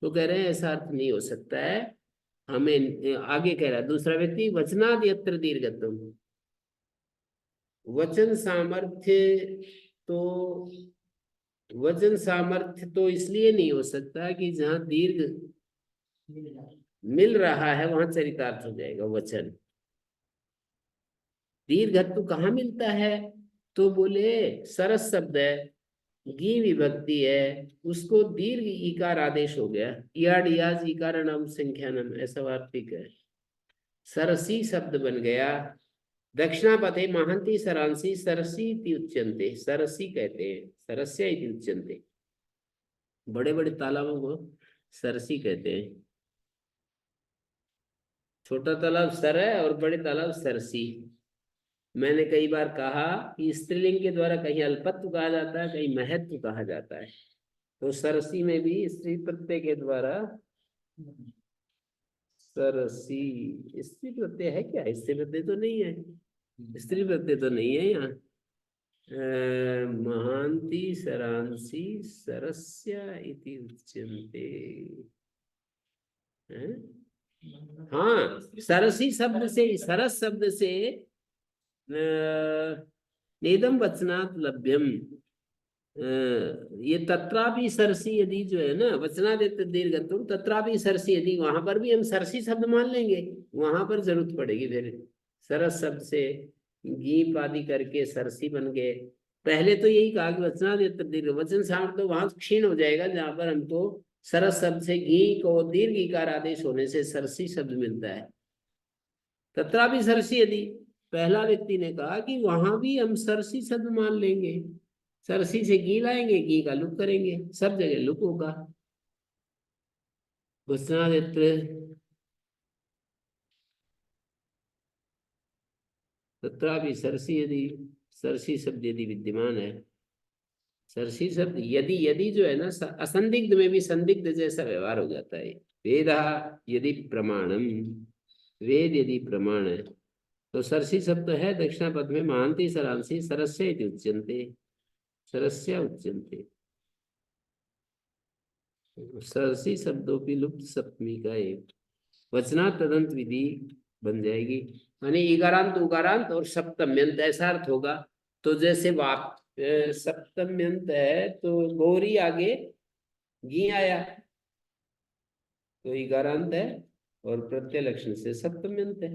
S1: तो कह रहे हैं ऐसा अर्थ नहीं हो सकता है। हमें आगे कह रहा है दूसरा व्यक्ति, वचनाद यत्र दीर्घत्वम, वचन सामर्थ्य तो, वचन सामर्थ्य तो इसलिए नहीं हो सकता कि जहां दीर्घ मिल रहा है वहां चरितार्थ हो जाएगा वचन। दीर्घत्व कहाँ मिलता है? तो बोले सरस शब्द है, गी विभक्ति है, उसको दीर्घ इकार आदेश हो गया, याड याज इकारणम संख्यानम, ऐसा वार्तिक है। सरसी शब्द बन गया। दक्षिणापथे महंती सरांसी सरसी इति उच्यन्ते, सरसी कहते हैं, सरस्य इति उच्यन्ते। बड़े बड़े तालाबों को सरसी कहते हैं। छोटा तालाब सर है और बड़े तालाब सरसी। मैंने कई बार कहा कि स्त्रीलिंग के द्वारा कहीं अल्पत्व कहा जाता है, कहीं महत्व कहा जाता है। तो सरसी में भी स्त्री प्रत्यय के द्वारा सरसी, स्त्री प्रत्यय है क्या? स्त्री प्रत्यय तो नहीं है, स्त्री प्रत्यय तो नहीं है यहाँ। महांति सरांसी सरस्य इति उच्यन्ते। हैं? हाँ, सरसी शब्द से, सरस शब्द से नेदम वचनात् लभ्यम, ये तत्रापि सरसी यदि जो है ना, वचनादित्य दीर्घत्व तत्रापि सरसी यदि, वहां पर भी हम सरसी शब्द मान लेंगे, वहां पर जरूरत पड़ेगी फिर सरस शब्द से गीप आदि करके सरसी बन गए। पहले तो यही कहा कि वचनादित्य दीर्घ, वचन सामर्थ्य तो वहां क्षीण हो जाएगा जहां पर हमको सरस शब्द से घी को दीर्घ इकार आदेश होने से सरसी शब्द मिलता है। तत्रापि सरसी यदि, पहला व्यक्ति ने कहा कि वहां भी हम सरसी शब्द मान लेंगे, सरसी से घी लाएंगे, घी का लुक करेंगे, सब जगह लुक होगा। वचनादित्य तत्रापि सरसी यदि, सरसी शब्द यदि विद्यमान है, सरसी शब्द यदि, यदि जो है ना असंदिग्ध में भी संदिग्ध जैसा व्यवहार हो जाता है। वेदा यदि प्रमाणम, वेद यदि प्रमाण है तो सरसी शब्द है दक्षिणापद में महांति सरांसी सरस्य इति उच्यन्ते, सरस्य उच्यन्ते। सरसी शब्दों की लुप्त सप्तमी का एक वचना तदंत विधि बन जाएगी, यानी इकारांत उकारांत और सप्तम्यंत ऐसा अर्थ होगा। तो जैसे वाक सप्तम्यंत है तो गौरी आगे गी आया तो इकारांत है, और प्रत्यय लक्षण से सप्तम्यंत है।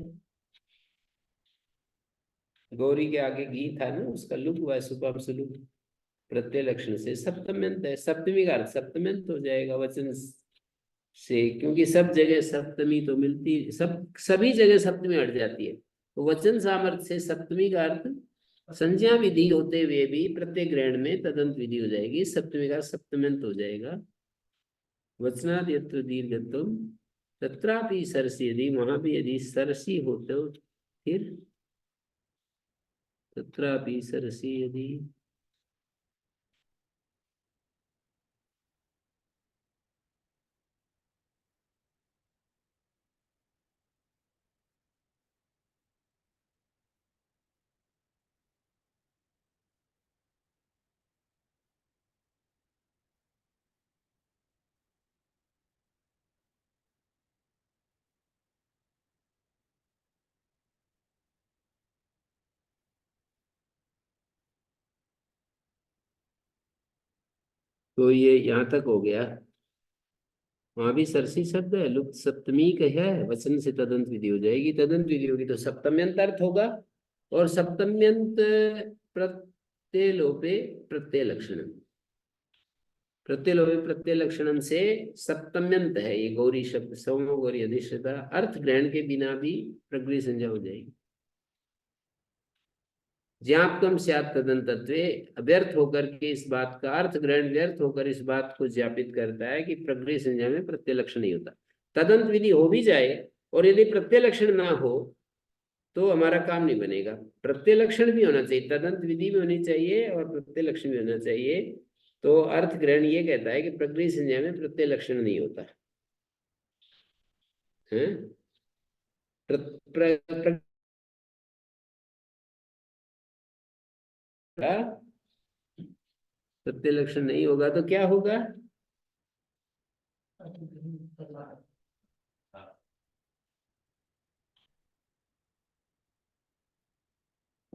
S1: गौरी के आगे गी था ना, उसका लुक हुआ है सुपाम सुलुक, प्रत्यय लक्षण से सप्तम्यंत है, सप्तमी का अर्थ सप्तम्यंत हो जाएगा वचन से, क्योंकि सब जगह सप्तमी तो मिलती, सभी जगह सप्तमी हट जाती है। तो वचन सामर्थ्य से सप्तमी का अर्थ संज्ञा विधि होते हुए भी प्रत्येक ग्रहण में तदंत विधि हो जाएगी, सप्तमी का सप्तम्यंत हो जाएगा। वचनाद यत्र दीर्घत्वम तत्रापि सरसी, यदि वहां भी यदि सरसी हो तो फिर तत्रापि सरसी यदि, तो ये यहाँ तक हो गया। वहां भी सरसी शब्द है, लुप्त सप्तमी का है, वचन से तदंत विधि हो जाएगी, तदंत विधि होगी तो सप्तम्यंत अर्थ होगा, और सप्तम्यंत प्रत्यय लोपे प्रत्यय लक्षणम, प्रत्यय लोपे प्रत्यय लक्षणम से सप्तम्यंत है ये गौरी शब्द, सौम्य गौरी अधिष्ठता, अर्थ ग्रहण के बिना भी प्रगृह संज्ञा हो जाएगी। ज्ञापकम स्यात् तदंतत्वे, व्यर्थ होकर के इस बात का अर्थ ग्रहण व्यर्थ होकर इस बात को ज्ञापित करता है कि प्रगृह संज्ञा में प्रत्यय लक्षण नहीं होता। तदंत विधि हो भी जाए और यदि प्रत्यय लक्षण ना हो तो हमारा काम नहीं बनेगा। प्रत्यय लक्षण भी होना चाहिए, तदंत विधि भी होनी चाहिए और प्रत्यय लक्षण भी होना चाहिए। तो अर्थ ग्रहण ये कहता है कि प्रगृह संज्ञा में प्रत्यय लक्षण नहीं होता है। प्रत्यय लक्षण नहीं होगा तो क्या होगा?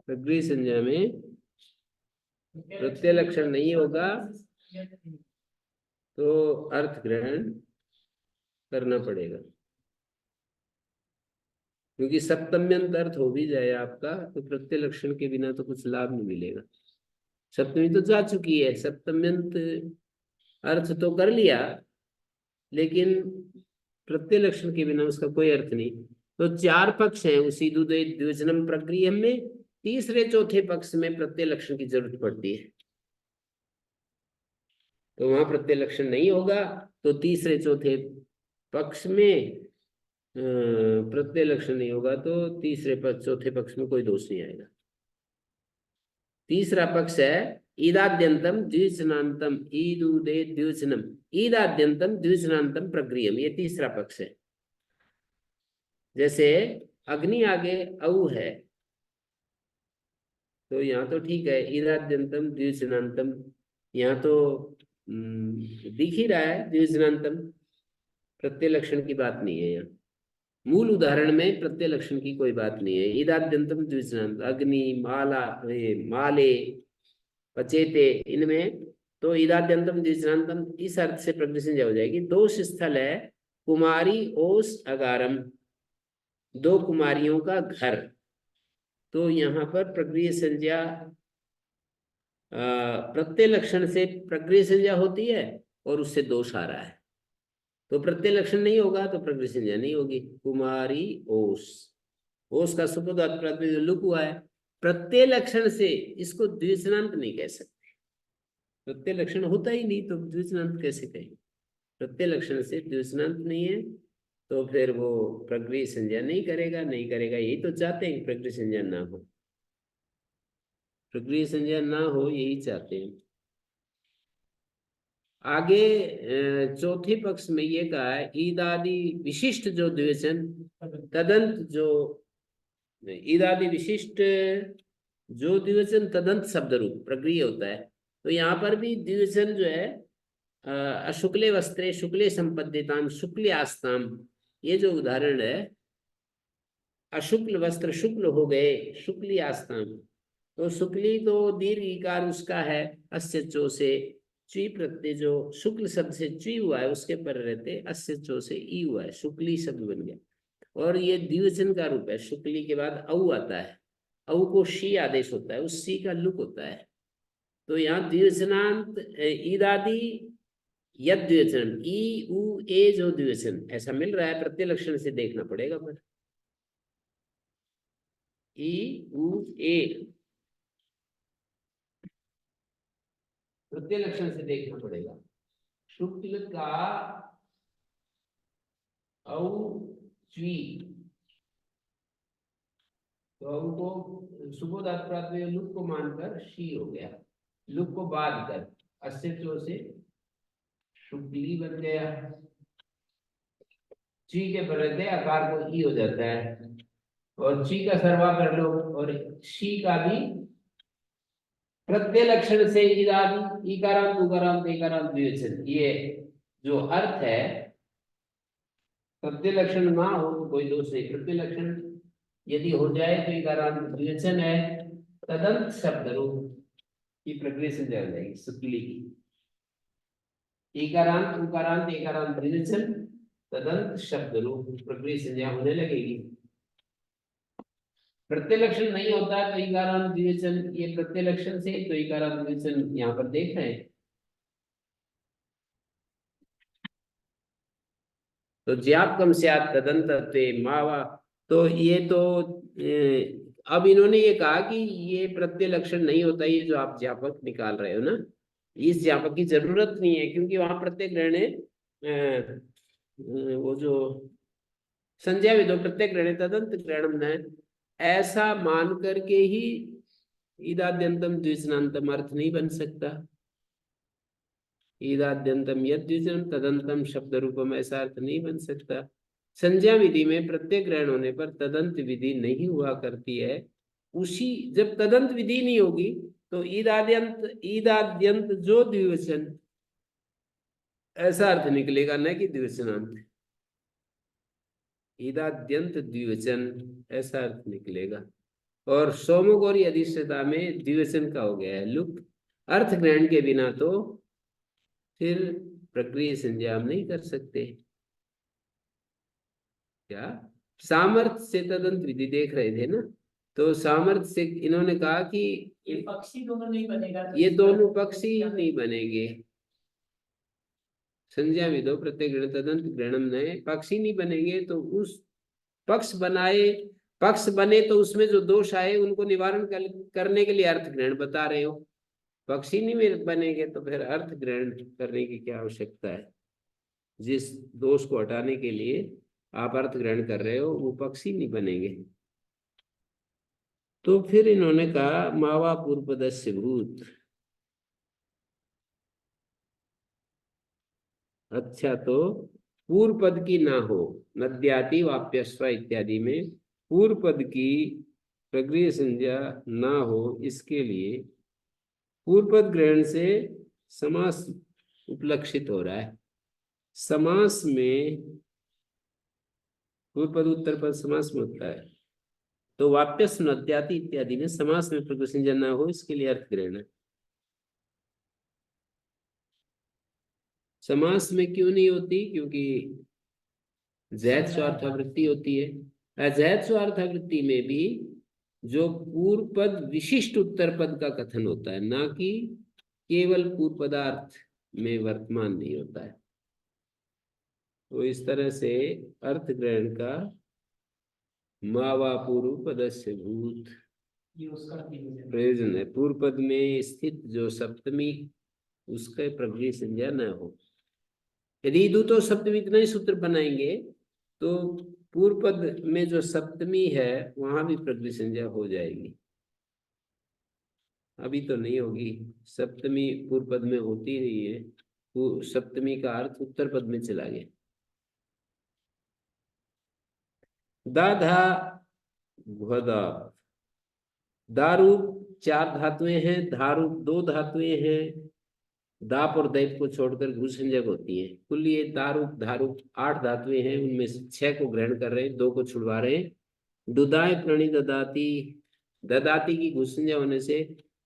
S1: प्रगृह संज्ञा में प्रत्यय लक्षण नहीं होगा तो अर्थ ग्रहण करना पड़ेगा, क्योंकि सप्तम्यंत अर्थ हो भी जाए आपका तो प्रत्यय लक्षण के बिना तो कुछ लाभ नहीं मिलेगा। सप्तमी तो जा चुकी है, सप्तम्यंत अर्थ तो कर लिया, लेकिन प्रत्यय लक्षण के बिना उसका कोई अर्थ नहीं। तो चार पक्ष हैं उसी द्विवचनम प्रक्रिया में, तीसरे चौथे पक्ष में प्रत्यय लक्षण की जरूरत पड़ती है। तो वहां प्रत्यय लक्षण नहीं होगा तो तीसरे चौथे पक्ष में प्रत्यय लक्षण नहीं होगा तो तीसरे पक्ष चौथे पक्ष में कोई दोष नहीं आएगा। तीसरा पक्ष है ईदाद्यंतम द्विवचनांतम, ईदुदे द्विवचनम, ईदाद्यंतम द्विवचनांतम प्रक्रियम, ये तीसरा पक्ष है। जैसे अग्नि आगे औ है तो यहाँ तो ठीक है, ईदाद्यंतम द्विवचनांतम, यहाँ तो दिख ही रहा है द्विवचनांतम, प्रत्यय लक्षण की बात नहीं है। यहाँ मूल उदाहरण में प्रत्यय लक्षण की कोई बात नहीं है। ईदाद्यंतम द्विवचनांत, अग्नि, माला, माले, पचेते, इनमें तो ईदाद्यंतम द्विवचनांतम इस अर्थ से प्रगृह संज्ञा हो जाएगी। दोष स्थल है कुमारी ओस अगारम, दो कुमारियों का घर, तो यहाँ पर प्रगृह संज्ञा प्रत्यय लक्षण से प्रगृह संज्ञा होती है और उससे दोष आ रहा है, तो प्रत्यय लक्षण नहीं होगा तो प्रगृह संज्ञा नहीं होगी। कुमारी ओस, ओस का सुपदात प्राथमिक लुक हुआ है, प्रत्यय लक्षण से इसको द्विवचनांत नहीं कह सकते, प्रत्यय लक्षण होता ही नहीं तो द्विवचनांत कैसे कहें? प्रत्यय लक्षण से द्विवचनांत नहीं है तो फिर वो प्रगृह संज्ञा नहीं करेगा, नहीं करेगा, यही तो चाहते हैं प्रगृह संज्ञा ना हो। प्रकृति संज्ञा ना हो, यही चाहते हैं। आगे चौथे पक्ष में ये कहा है ईदादि विशिष्ट जो द्विवचन तदंत जो ईदादि विशिष्ट जो द्विवचन तदंत शब्द रूप प्रक्रिया होता है, तो यहाँ पर भी द्विवचन जो है अशुक्ले वस्त्रे शुक्ले संपद्यताम शुक्ल आस्ताम, ये जो उदाहरण है अशुक्ल वस्त्र शुक्ल हो गए शुक्ली आस्ताम, तो शुक्ली तो दीर्घ इकार उसका है अस्य चो से, ची प्रत्यय जो शुक्ल शब्द से ची हुआ है उसके पर रहते अस्य चो से ई हुआ है, शुक्ली शब्द बन गया। और ये द्विवचन का रूप है, शुक्ली के बाद औ आता है, औ को शी आदेश होता है, उस सी का लुक होता है। तो यहाँ द्विवचनांत ईदादि यद द्विवचन ई उ ए जो द्विवचन ऐसा मिल रहा है, प्रत्यय लक्षण से देखना पड़ेगा। पर ई उ ए प्रत्यय लक्षण से देखना पड़ेगा। शुक्ल का औ च्वी, तो औ को सुबोधात प्राप्त लुक को मानकर शी हो गया, लुक को बाध कर अस्य चो से शुक्ली बन गया, ची के पर आकार को ई हो जाता है, और ची का सर्वा कर लो, और शी का भी प्रत्यय लक्षण से इदादि इकारांत उकारांत इकारांत द्विवचन, ये जो अर्थ है प्रत्यय लक्षण ना हो तो कोई दोष नहीं, प्रत्यय लक्षण यदि हो जाए तो इकारांत द्विवचन है, तदंत शब्द रूप की प्रक्रिया से जान जाएगी शुक्ली की, इकारांत उकारांत इकारांत द्विवचन तदंत शब्द रूप प्रक्रिया संज्ञा होने लगेगी। प्रत्यय लक्षण नहीं होता है तो इकारांत द्विवचन, ये प्रत्यय लक्षण से, तो इकारांत द्विवचन यहाँ पर देख रहे हैं। तो ज्ञापकम स्यात् तदंतत्वे मावा, तो ये तो अब इन्होंने ये कहा कि ये प्रत्यय लक्षण नहीं होता, ये जो आप ज्ञापक निकाल रहे हो ना, इस ज्ञापक की जरूरत नहीं है, क्योंकि वहां प्रत्यय ग्रहण है वो जो संज्ञा विदो प्रत्यय ग्रहण तदंत ग्रहणम है, ऐसा मान करके ही ईदाद्यंतम द्विवचनांतम अर्थ नहीं बन सकता। ईदाद्यंतम यद द्विवचनम तदंतम शब्द रूपम, ऐसा अर्थ नहीं बन सकता। संज्ञा विधि में प्रत्यय ग्रहण होने पर तदंत विधि नहीं हुआ करती है, उसी जब तदंत विधि नहीं होगी तो ईदाद्यंत जो द्विवचन ऐसा अर्थ निकलेगा, न कि द्विवचनांत, ईदाद्यंत द्विवचन ऐसा अर्थ निकलेगा। और सोमुख और अधिष्ठता में द्विवचन का हो गया है लुक, अर्थ ग्रहण के बिना तो फिर प्रक्रिया संज्ञा हम नहीं कर सकते। क्या सामर्थ्य से तदंत विधि देख रहे थे ना, तो सामर्थ्य से इन्होंने कहा कि
S2: ये पक्षी दोनों नहीं बनेगा, तो
S1: ये दोनों पक्षी नहीं बनेंगे। संज्ञा विधो प्रत्यय ग्रहण तदंत ग्रहणम नए, पक्षी नहीं बनेंगे, तो उस पक्ष बनाए, पक्ष बने तो उसमें जो दोष आए उनको निवारण करने के लिए अर्थ ग्रहण बता रहे हो, पक्षी नहीं बनेंगे तो फिर अर्थ ग्रहण करने की क्या आवश्यकता है। जिस दोष को हटाने के लिए आप अर्थ ग्रहण कर रहे हो वो पक्षी नहीं बनेंगे। तो फिर इन्होंने कहा मावा पूर्वपदस्य भूत, अच्छा तो पूर्व पद की ना हो, नद्याति वाप्यस्व इत्यादि में पूर्व पद की प्रक्रिया संज्ञा ना हो, इसके लिए पूर्व पद ग्रहण से समास उपलक्षित हो रहा है। समास में पूर्व पद उत्तर पद समास में होता है, तो वाप्यस्व नद्याति इत्यादि में समास में प्रक्रिया संज्ञा ना हो, इसके लिए अर्थ ग्रहण है। समास में क्यों नहीं होती? क्योंकि जैत स्वार्थावृत्ति होती है। अजैत स्वार्थावृत्ति में भी जो पूर्व पद विशिष्ट उत्तर पद का कथन होता है, ना कि केवल पूर्व पदार्थ में वर्तमान नहीं होता है। तो इस तरह से अर्थ ग्रहण का मावा पूर्व पदस्य भूत
S2: ये उसका
S1: प्रयोजन है। पूर्व पद में स्थित जो सप्तमी उसका प्रक्रिया संज्ञा न हो। यदि दू तो सप्तमी इतना ही सूत्र बनाएंगे तो पूर्व पद में जो सप्तमी है वहां भी प्रक्रिया संज्ञा हो जाएगी। अभी तो नहीं होगी। सप्तमी पूर्व पद में होती नहीं है, सप्तमी का अर्थ उत्तर पद में चला गया। दाधा घदा, दारू 4 धातुएं हैं, धारू 2 धातुएं हैं। दाप और दैप को छोड़कर घु संज्ञक होती है। कुल ये दारू धारू 8 धातुएं हैं, उनमें से 6 को ग्रहण कर रहे हैं, 2 को छुड़वा रहे हैं। दुदाय प्रणि ददाती, ददाती की घु संज्ञा होने से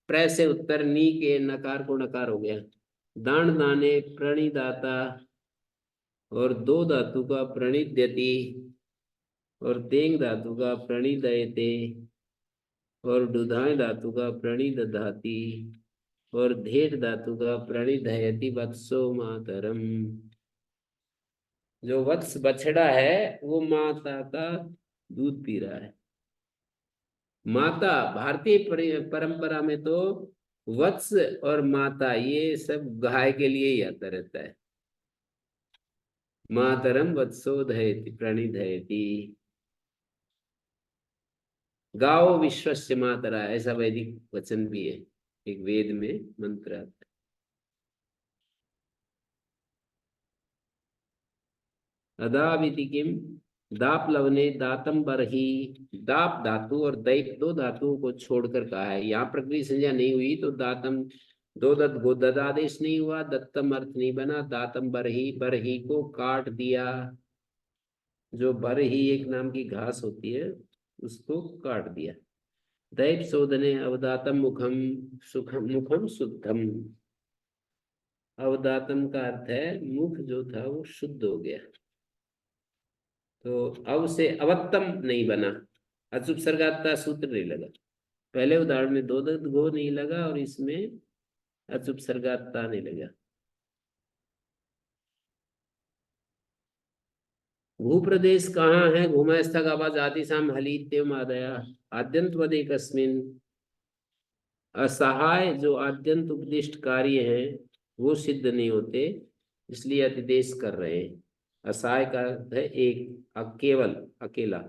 S1: प्र से उत्तर नी के नकार को नकार हो गया। दान दाने प्रणिदाता, और 2 धातु का प्रणिद्यति, और देंग धातु का प्रणिदयते, और दुधाय धातु का प्रणिदधाति, और धेट धातु का प्रणिधयति वत्सो मातरम। जो वत्स बछड़ा है वो माता का दूध पी रहा है। माता, भारतीय परंपरा में तो वत्स और माता ये सब गाय के लिए ही आता रहता है। मातरम वत्सो धयति प्रणिधयति, गाओ विश्वस्य मातरा, ऐसा वैदिक वचन भी है, एक वेद में मंत्र आता है। अदाविति किम, दाप लवने दातम बरही, दाप धातु और दैप 2 धातुओं को छोड़कर कहा है। यहाँ प्रकृति संज्ञा नहीं हुई तो दातम 2 दत्त गो ददादेश नहीं हुआ, दत्तम अर्थ नहीं बना। दातम बरही, बरही को काट दिया। जो बरही एक नाम की घास होती है उसको काट दिया। दैप शोधने अवदातम मुखम सुखम, मुखम शुद्धम। अवदातम का अर्थ है मुख जो था वो शुद्ध हो गया। तो अव से अवत्तम नहीं बना, अचुप सर्गात्ता सूत्र नहीं लगा। पहले उदाहरण में 2 दत्त गो नहीं लगा और इसमें अचुप सर्गात्ता नहीं लगा। भूप्रदेश कहाँ है? भूमस्थक आवाज आदि साम हलित्यम आदया, आद्यंत वद एकस्मिन। असहाय जो आद्यंत उपदिष्ट कार्य है वो सिद्ध नहीं होते, इसलिए अतिदेश कर रहे हैं। असहाय का अर्थ है एक, केवल, अकेला।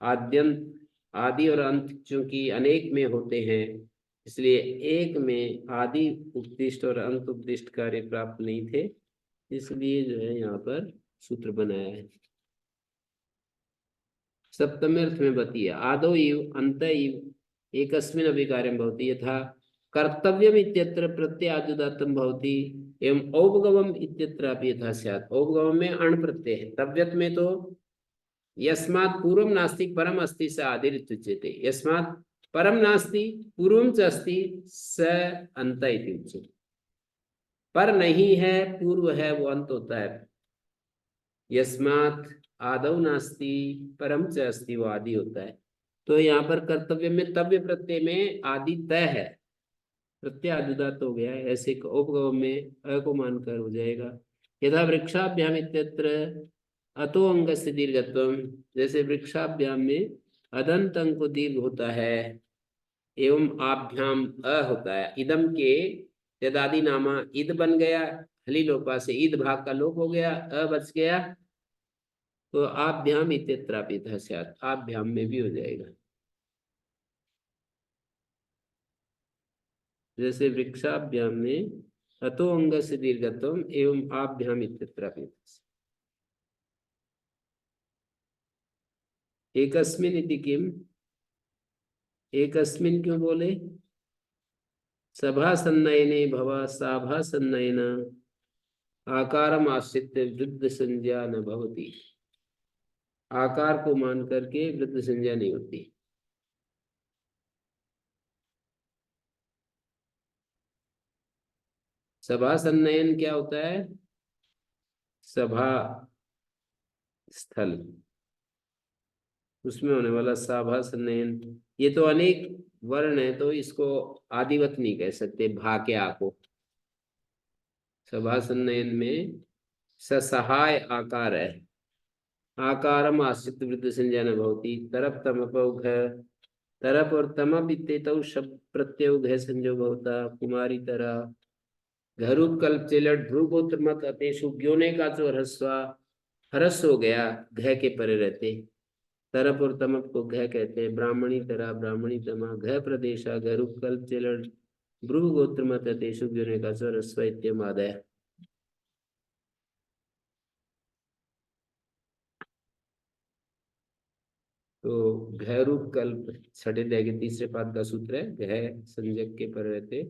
S1: आद्यंत, आदि और अंत चूंकि अनेक में होते हैं इसलिए एक में आदि उपदिष्ट और अंत उपदिष्ट कार्य प्राप्त नहीं थे, इसलिए जो है यहाँ पर सूत्र बनाया है। सप्तमी अर्थ में बतिया, आदो इव अंत इव एकस्मिन् अपि कार्यं भवति, यथा कर्तव्यम इत्यत्र प्रत्यय आजुदातम भवति एवं औपगमम इत्यत्रापि यथा स्यात्। औपगमम में अण प्रत्यय है, तव्यत में तो यस्मात् पूर्वम नास्ति परम अस्ति स आदिरित्युच्यते। यस्मात् परम नास्ति पूर्वम च अस्ति स अंत इति उच्यते। पर नहीं है, पूर्व है, वो अंत होता है। यस्मात् आदौ नास्ति परम च अस्ति, वो आदि होता है। तो यहाँ पर कर्तव्य में तव्य प्रत्यय में आदि तय है, प्रत्यय आदुदात हो गया है। ऐसे उपगम में अ को मानकर हो जाएगा। यथा वृक्षाभ्याम इत्यत्र अतो अंग से दीर्घत्वम, जैसे वृक्षाभ्याम में अदंत अंग को दीर्घ होता है, एवं आभ्याम अ होता है। इदम के यदादि नामा ईद बन गया, हली लोपा से ईद भाग का लोप हो गया, अ बच गया, तो आभ्याम इत्यत्रापि था स्यात्, आभ्याम में भी हो जाएगा। जैसे वृक्षाभ्याम में अतो अंग से दीर्घत्वम एवं आभ्याम इत्यत्रापि। एकस्मिन् इति किम, एकस्मिन् क्यों बोले? सभा सन्नयने भव, साभा सन्नयन, आकारम आश्रित्य वृद्ध संज्ञा न भवति। आकार को मान करके वृद्ध संज्ञा नहीं होती। सभा सन्नयन क्या होता है? सभा स्थल, उसमें होने वाला साभा सन्नयन। ये तो अनेक वर्ण है तो इसको आदिवत नहीं कह सकते, भा के आ को। सभा सन्नयन में ससहाय आकार है। आकारम आश्रित वृद्ध संज्ञा न भवति। तरप तमपौघ, तरप और तमप इत्येतौ शब्द प्रत्यय संजो भवता। कुमारी तरह, घरूप कल्प चिलट ध्रुवपुत्र मत अतेषु ग्योने का चो ह्रस्वा, हरस हो गया, घ के परे रहते। तरप और तमप को घ कहते हैं। ब्राह्मणी तरह, ब्राह्मणी तमा, घ प्रदेशा, घरूप कल्प चिलट भ्रू गोत्र मत तेषु ज्ञने का रस्व इत्यम आदय। तो घ रूप कल्प छठे अध्याय के तीसरे पाद का सूत्र है, घ संज्ञक के पर रहते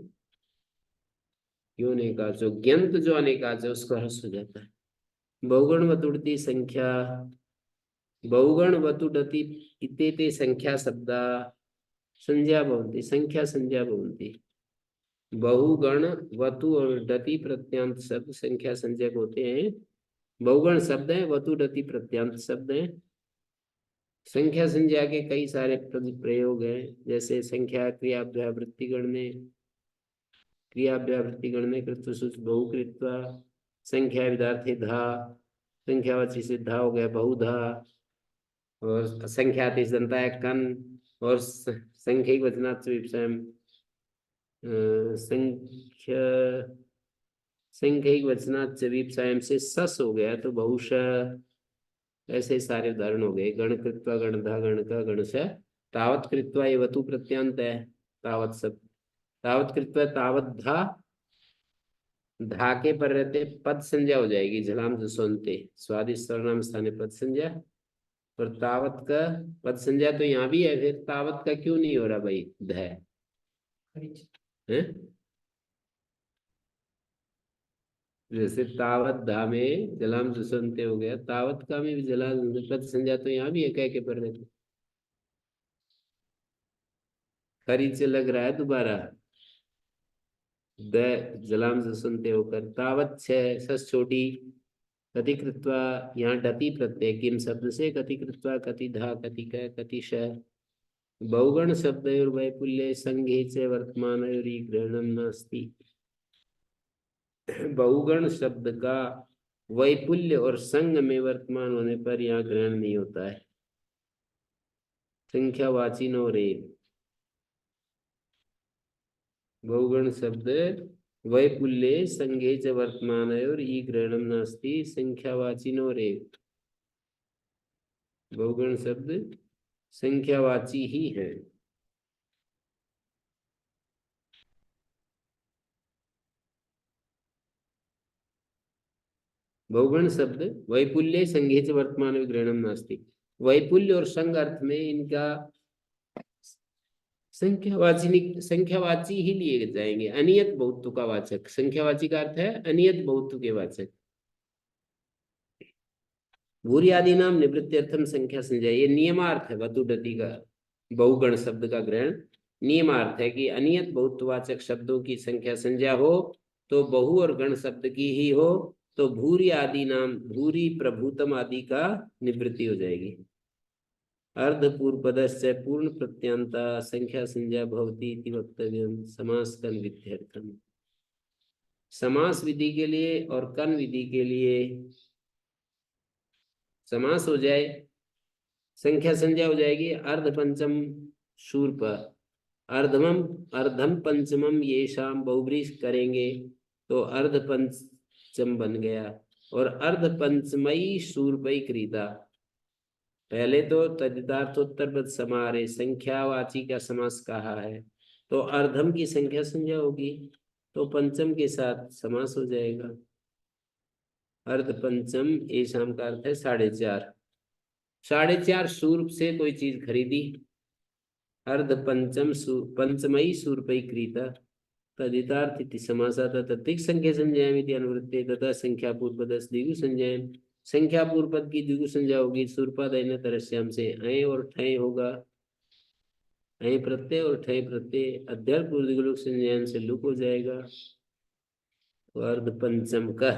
S1: क्यों नहीं का जो ज्ञंत जो अनेकाच है उसका ह्रस्व हो जाता है। बहुगण वतुड़ती संख्या, बहुगण वतुडति इत्येते संख्या शब्दा संज्ञा भवन्ति, संख्या संज्ञा भवन्ति। बहुगण वतु और डति प्रत्यांत शब्द संख्या संज्ञक होते हैं। बहुगण शब्द है, वतु डति प्रत्यांत शब्द है। संख्या संज्ञा के कई सारे प्रयोग हैं, जैसे संख्या क्रियाभ्यावृत्ति गणने, क्रियाभ्यावृत्ति गणने कृत्वसूच बहुकृत्वा, संख्या विदार्थे धा, संख्यावाची से धा हो गया बहुधा, और संख्याति जनता है कन, और संख्यिक वचनात् विषम संख्या संख्यिक वचनात् विपसायम से सस हो गया तो बहुशः। ऐसे सारे उदाहरण हो गए। गण कृत्वा गणधा गणका गणश, तावत कृत्वा ये वतु प्रत्यांत है, तावत सब, तावत कृत्वा तावत धा, धा के पर रहते पद संज्ञा हो जाएगी, झलाम जसोन्ते स्वादिष्ट सर्वनाम स्थाने पद संज्ञा। और तावत का पद संज्ञा तो यहाँ भी है, फिर तावत का क्यों नहीं हो रहा भाई ध है? जैसे तावत धा में जलाम जसोन्ते हो गया, तावत का में भी जलाम पद संज्ञा तो यहाँ भी है, कह के पर रहते। खरीद से लग रहा है दोबारा द जलाम सुनते होकर, तावत छह सस छोटी, कति कृत्वा यहाँ डति प्रत्यय किम शब्द से, कति कृत्वा कति धा कति क कति श। बहुगण शब्द और वैपुल्य संघे च वर्तमान और ग्रहणम नास्ति। बहुगण शब्द का वैपुल्य और संग में वर्तमान होने पर यहाँ ग्रहण नहीं होता है। संख्यावाची नो रे, बहुगण शब्द वैपुल्ये संज्ञे च वर्तमान और ई ग्रहणम नास्ति, संख्यावाचिनो रे। बहुगण शब्द संख्यावाची ही है। बहुगण शब्द वैपुल्य संज्ञे च वर्तमान और ग्रहणम नास्ति, वैपुल्य और संग अर्थ में इनका संख्यावाची ही लिए जाएंगे। अनियत बहुत्व का वाचक, संख्यावाची का अर्थ है अनियत बहुत्व के वाचक। भूरी आदि नाम निवृत्त्यर्थम संख्या संज्ञा, ये नियमार्थ है वतुडति का बहुगण शब्द का ग्रहण। नियमार्थ है कि अनियत बहुत्ववाचक शब्दों की संख्या संज्ञा हो तो बहु और गण शब्द की ही हो, तो भूरी आदि नाम भूरी प्रभुतम आदि का निवृत्ति हो जाएगी। अर्ध पूर्व पदस्य पूर्ण प्रत्यांता संख्या संज्ञा भवती इति वक्तव्यम समास कन विध्यर्थम। समास विधि के लिए और कन विधि के लिए समास हो जाए, संख्या संज्ञा हो जाएगी अर्ध पंचम शूर पर, अर्धमम अर्धम पंचमम ये शाम बहुब्री करेंगे तो अर्ध पंचम बन गया। और अर्ध पंचमयी शूरपई क्रीता, पहले तो तदितार्थोत्तरपद समारे संख्यावाची का समास कहा है, तो अर्धम की संख्या संज्ञा होगी तो पंचम के साथ समास हो जाएगा। अर्ध पंचम ये शाम का अर्थ है 4.5, 4.5 सूर्प से कोई चीज खरीदी, अर्ध पंचम पंचमयी सूर्पई क्रीता तदितार्थ इति समासा तत्तिक संख्या संज्ञायाम इति अनुवृत्ते तथा संख्या पूर्वपदस्य द्विगु संज्ञायाम, संख्या पूर्व पद की द्विगु संज्ञा होगी सूर्पादयन तरस्याम से अय और ठय होगा, अय प्रत्यय और ठय प्रत्यय अध्यर्थ पूर्व द्विगुलुक संज्ञायाम से लुक हो जाएगा। तो अर्ध पंचम का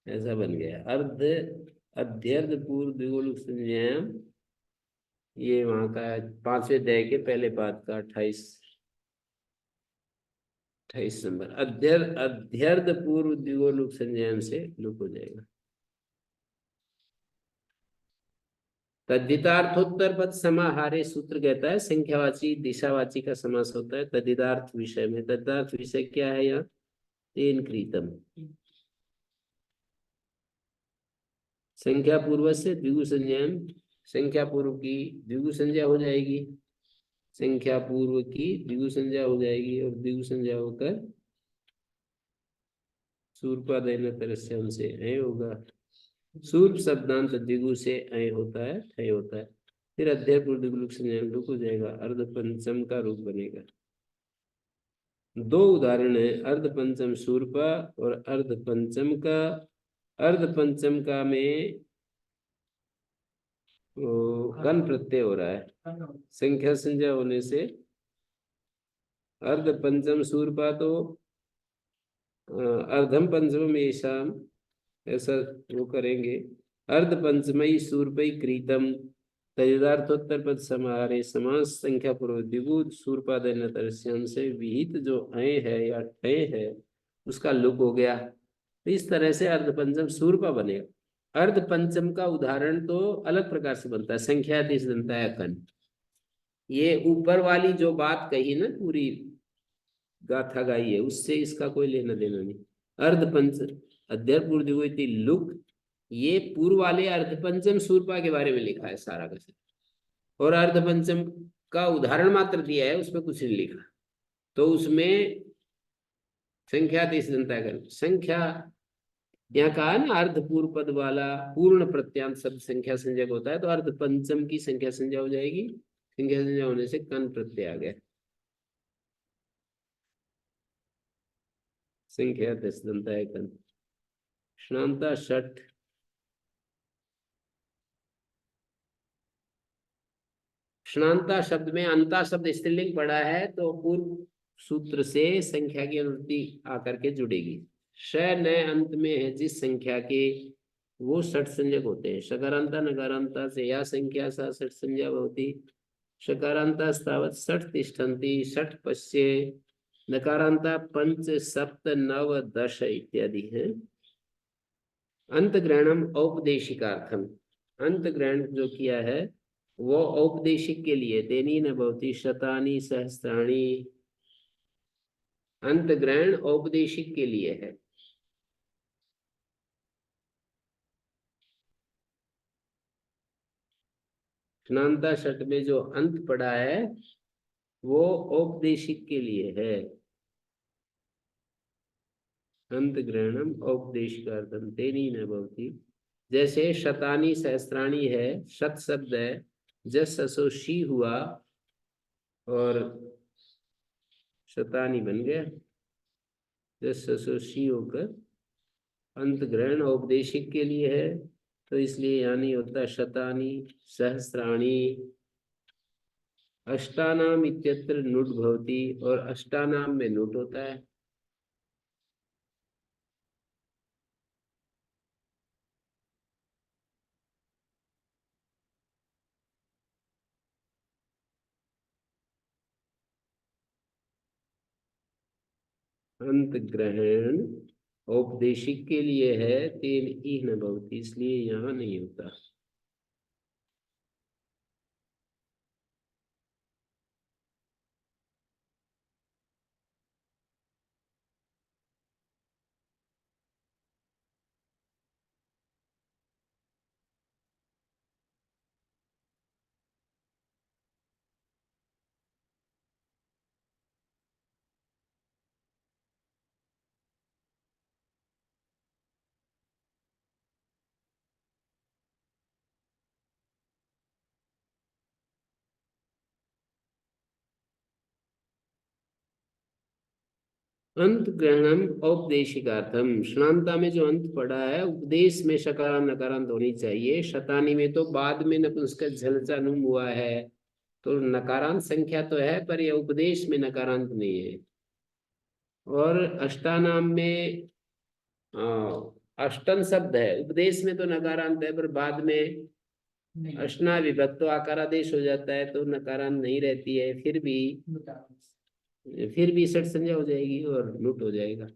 S1: ऐसा बन गया अर्ध अध्यर्थ पूर्व द्विगुलुक संज्ञायाम, ये वहां का 5वें अध्याय के पहले पाद का 28 नंबर अध्यर्थ पूर्व द्विगुलुक संज्ञान से लुक हो जाएगा। तद्धितार्थोत्तर पद समाहारे सूत्र कहता है संख्यावाची दिशावाची का समास होता है तद्धितार्थ विषय में। तद्धितार्थ विषय क्या है यहाँ, तेन क्रीतम, संख्या पूर्व से द्विगु संज्ञान, संख्या पूर्व की द्विगु संज्ञा हो जाएगी संख्या पूर्व की द्विगु संज्ञा हो जाएगी और द्विगु संज्ञा होकर सूर्पादय तरस्यम से अय होगा। सूर्प शब्दांत द्विगु से अय होता है, ठय होता है। फिर अध्यय पूर्व लुक संज्ञा लुक हो जाएगा, अर्ध पंचम का रूप बनेगा। दो उदाहरण है, अर्ध पंचम सूर्पा और अर्ध पंचम का। अर्ध पंचम का में कन प्रत्यय हो रहा है, संख्या संज्ञा होने से अर्ध पंचम सूर्पा तो अर्धम पंचम ऐशाम, ऐसा वो करेंगे। अर्ध पंचमई सूर्पई क्रीतम तदार्थोत्तर पद समाहारे समास संख्या पूर्व द्विगु सूर्पादय तरस्याम से विहित जो अय है या ठय है उसका लुक हो गया। तो इस तरह से अर्ध पंचम सूर्पा बनेगा। अर्ध पंचम का उदाहरण तो अलग प्रकार से बनता है, संख्यादेश बनता है कन। ये ऊपर वाली जो बात कही ना, पूरी गाथा गाई है, उससे इसका कोई लेना देना नहीं। अर्ध पंच अध्यय लुक, ये पूर्व वाले अर्ध पंचम सूर्पा के बारे में लिखा है सारा का सारा, और अर्ध पंचम का उदाहरण मात्र दिया है, उसमें कुछ नहीं लिखा। तो उसमें संख्या जनता कर संख्या यहाँ कहा ना, अर्ध पूर्व पद वाला पूर्ण प्रत्यांत शब्द संख्या संज्ञक होता है, तो अर्ध पंचम की संख्या संज्ञा हो जाएगी। संख्या संज्ञा होने से कन प्रत्यय आ गया। संख्या दंता है कन। श्नांता षठ, श्नांता शब्द में अंता शब्द स्त्रीलिंग पड़ा है, तो पूर्व सूत्र से संख्या की अनुवृत्ति आकर के जुड़ेगी। श न अंत में है जिस संख्या के, वो षठ संज्ञक होते हैं। शकारांता नकारांता से या संख्या सा षठ संज्ञा होती। शकारांता स्थावत षठ तिष्ठन्ति, षठ पश्ये, नकारांता पंच सप्त नव दश इत्यादि है। अंत ग्रहणम औपदेशिकार्थम, अंत ग्रहण जो किया है वो औपदेशिक के लिए। तेनी न भवति शतानी सहस्त्राणी, अंत ग्रहण औपदेशिक के लिए है। स्नांता षट में जो अंत पड़ा है वो औपदेशिक के लिए है। अंत ग्रहणम औपदेशिकार्थम तेनी न भवति। जैसे शतानी सहस्त्राणी है, शत शब्द है, जस ससो शी हुआ और शतानी बन गया, जस ससो शी होकर अंत ग्रहण औपदेशिक के लिए है, तो इसलिए यहाँ नहीं होता शतानी सहस्राणी। अष्टानाम इत्यत्र नुट भवति, और अष्टानाम में नुट होता है। अंत ग्रहण औपदेशिक के लिए है, तेन ई न भवति, इसलिए यहाँ नहीं होता। अंत ग्रहणम औपदेशिकार्थम, श्नांता में जो अंत पड़ा है उपदेश में शकारांत नकारांत होनी चाहिए। शतानी में तो बाद में नपुंसक झलचानुम हुआ है, तो नकारांत संख्या तो है पर यह उपदेश में नकारांत नहीं है। और अष्टानाम में अष्टन शब्द है, उपदेश में तो नकारांत है पर बाद में अष्टना विभक्त आकारादेश हो जाता है, तो नकारांत नहीं रहती है, फिर भी षट संज्ञा हो जाएगी और लुट हो जाएगा।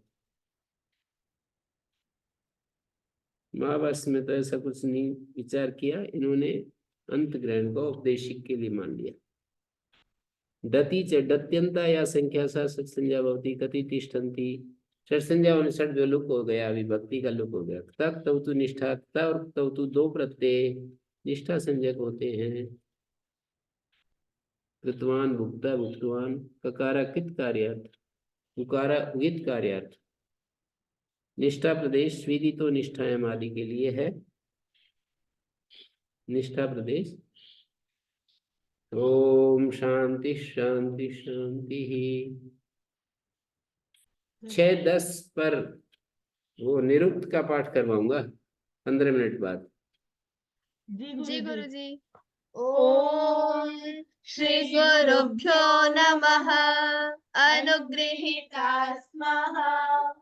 S1: महाभाष्य में तो ऐसा कुछ नहीं विचार किया, इन्होंने अंत ग्रहण को उपदेशिक के लिए मान लिया। दति च दत्यंता या संख्या सा षट संज्ञा भवति, कति तिष्ठन्ति, षट संज्ञा होने षट जो लुक हो गया, विभक्ति का लुक हो गया। तक तवतु निष्ठा, त और तवतु दो प्रत्यय निष्ठा संज्ञक होते हैं। कृतवान भुक्ता भुक्तवान, ककारा कित कार्यार्थ, उकारा उगित कार्यार्थ। निष्ठा प्रदेश स्वीति तो निष्ठायाम आदि के लिए है। निष्ठा प्रदेश। ओम शांति शांति शांति ही। 6:10 पर वो निरुक्त का पाठ करवाऊंगा 15 मिनट बाद।
S3: जी गुरुजी। ओम श्री गुरुभ्यो नमः। अनुगृहीता स्मः।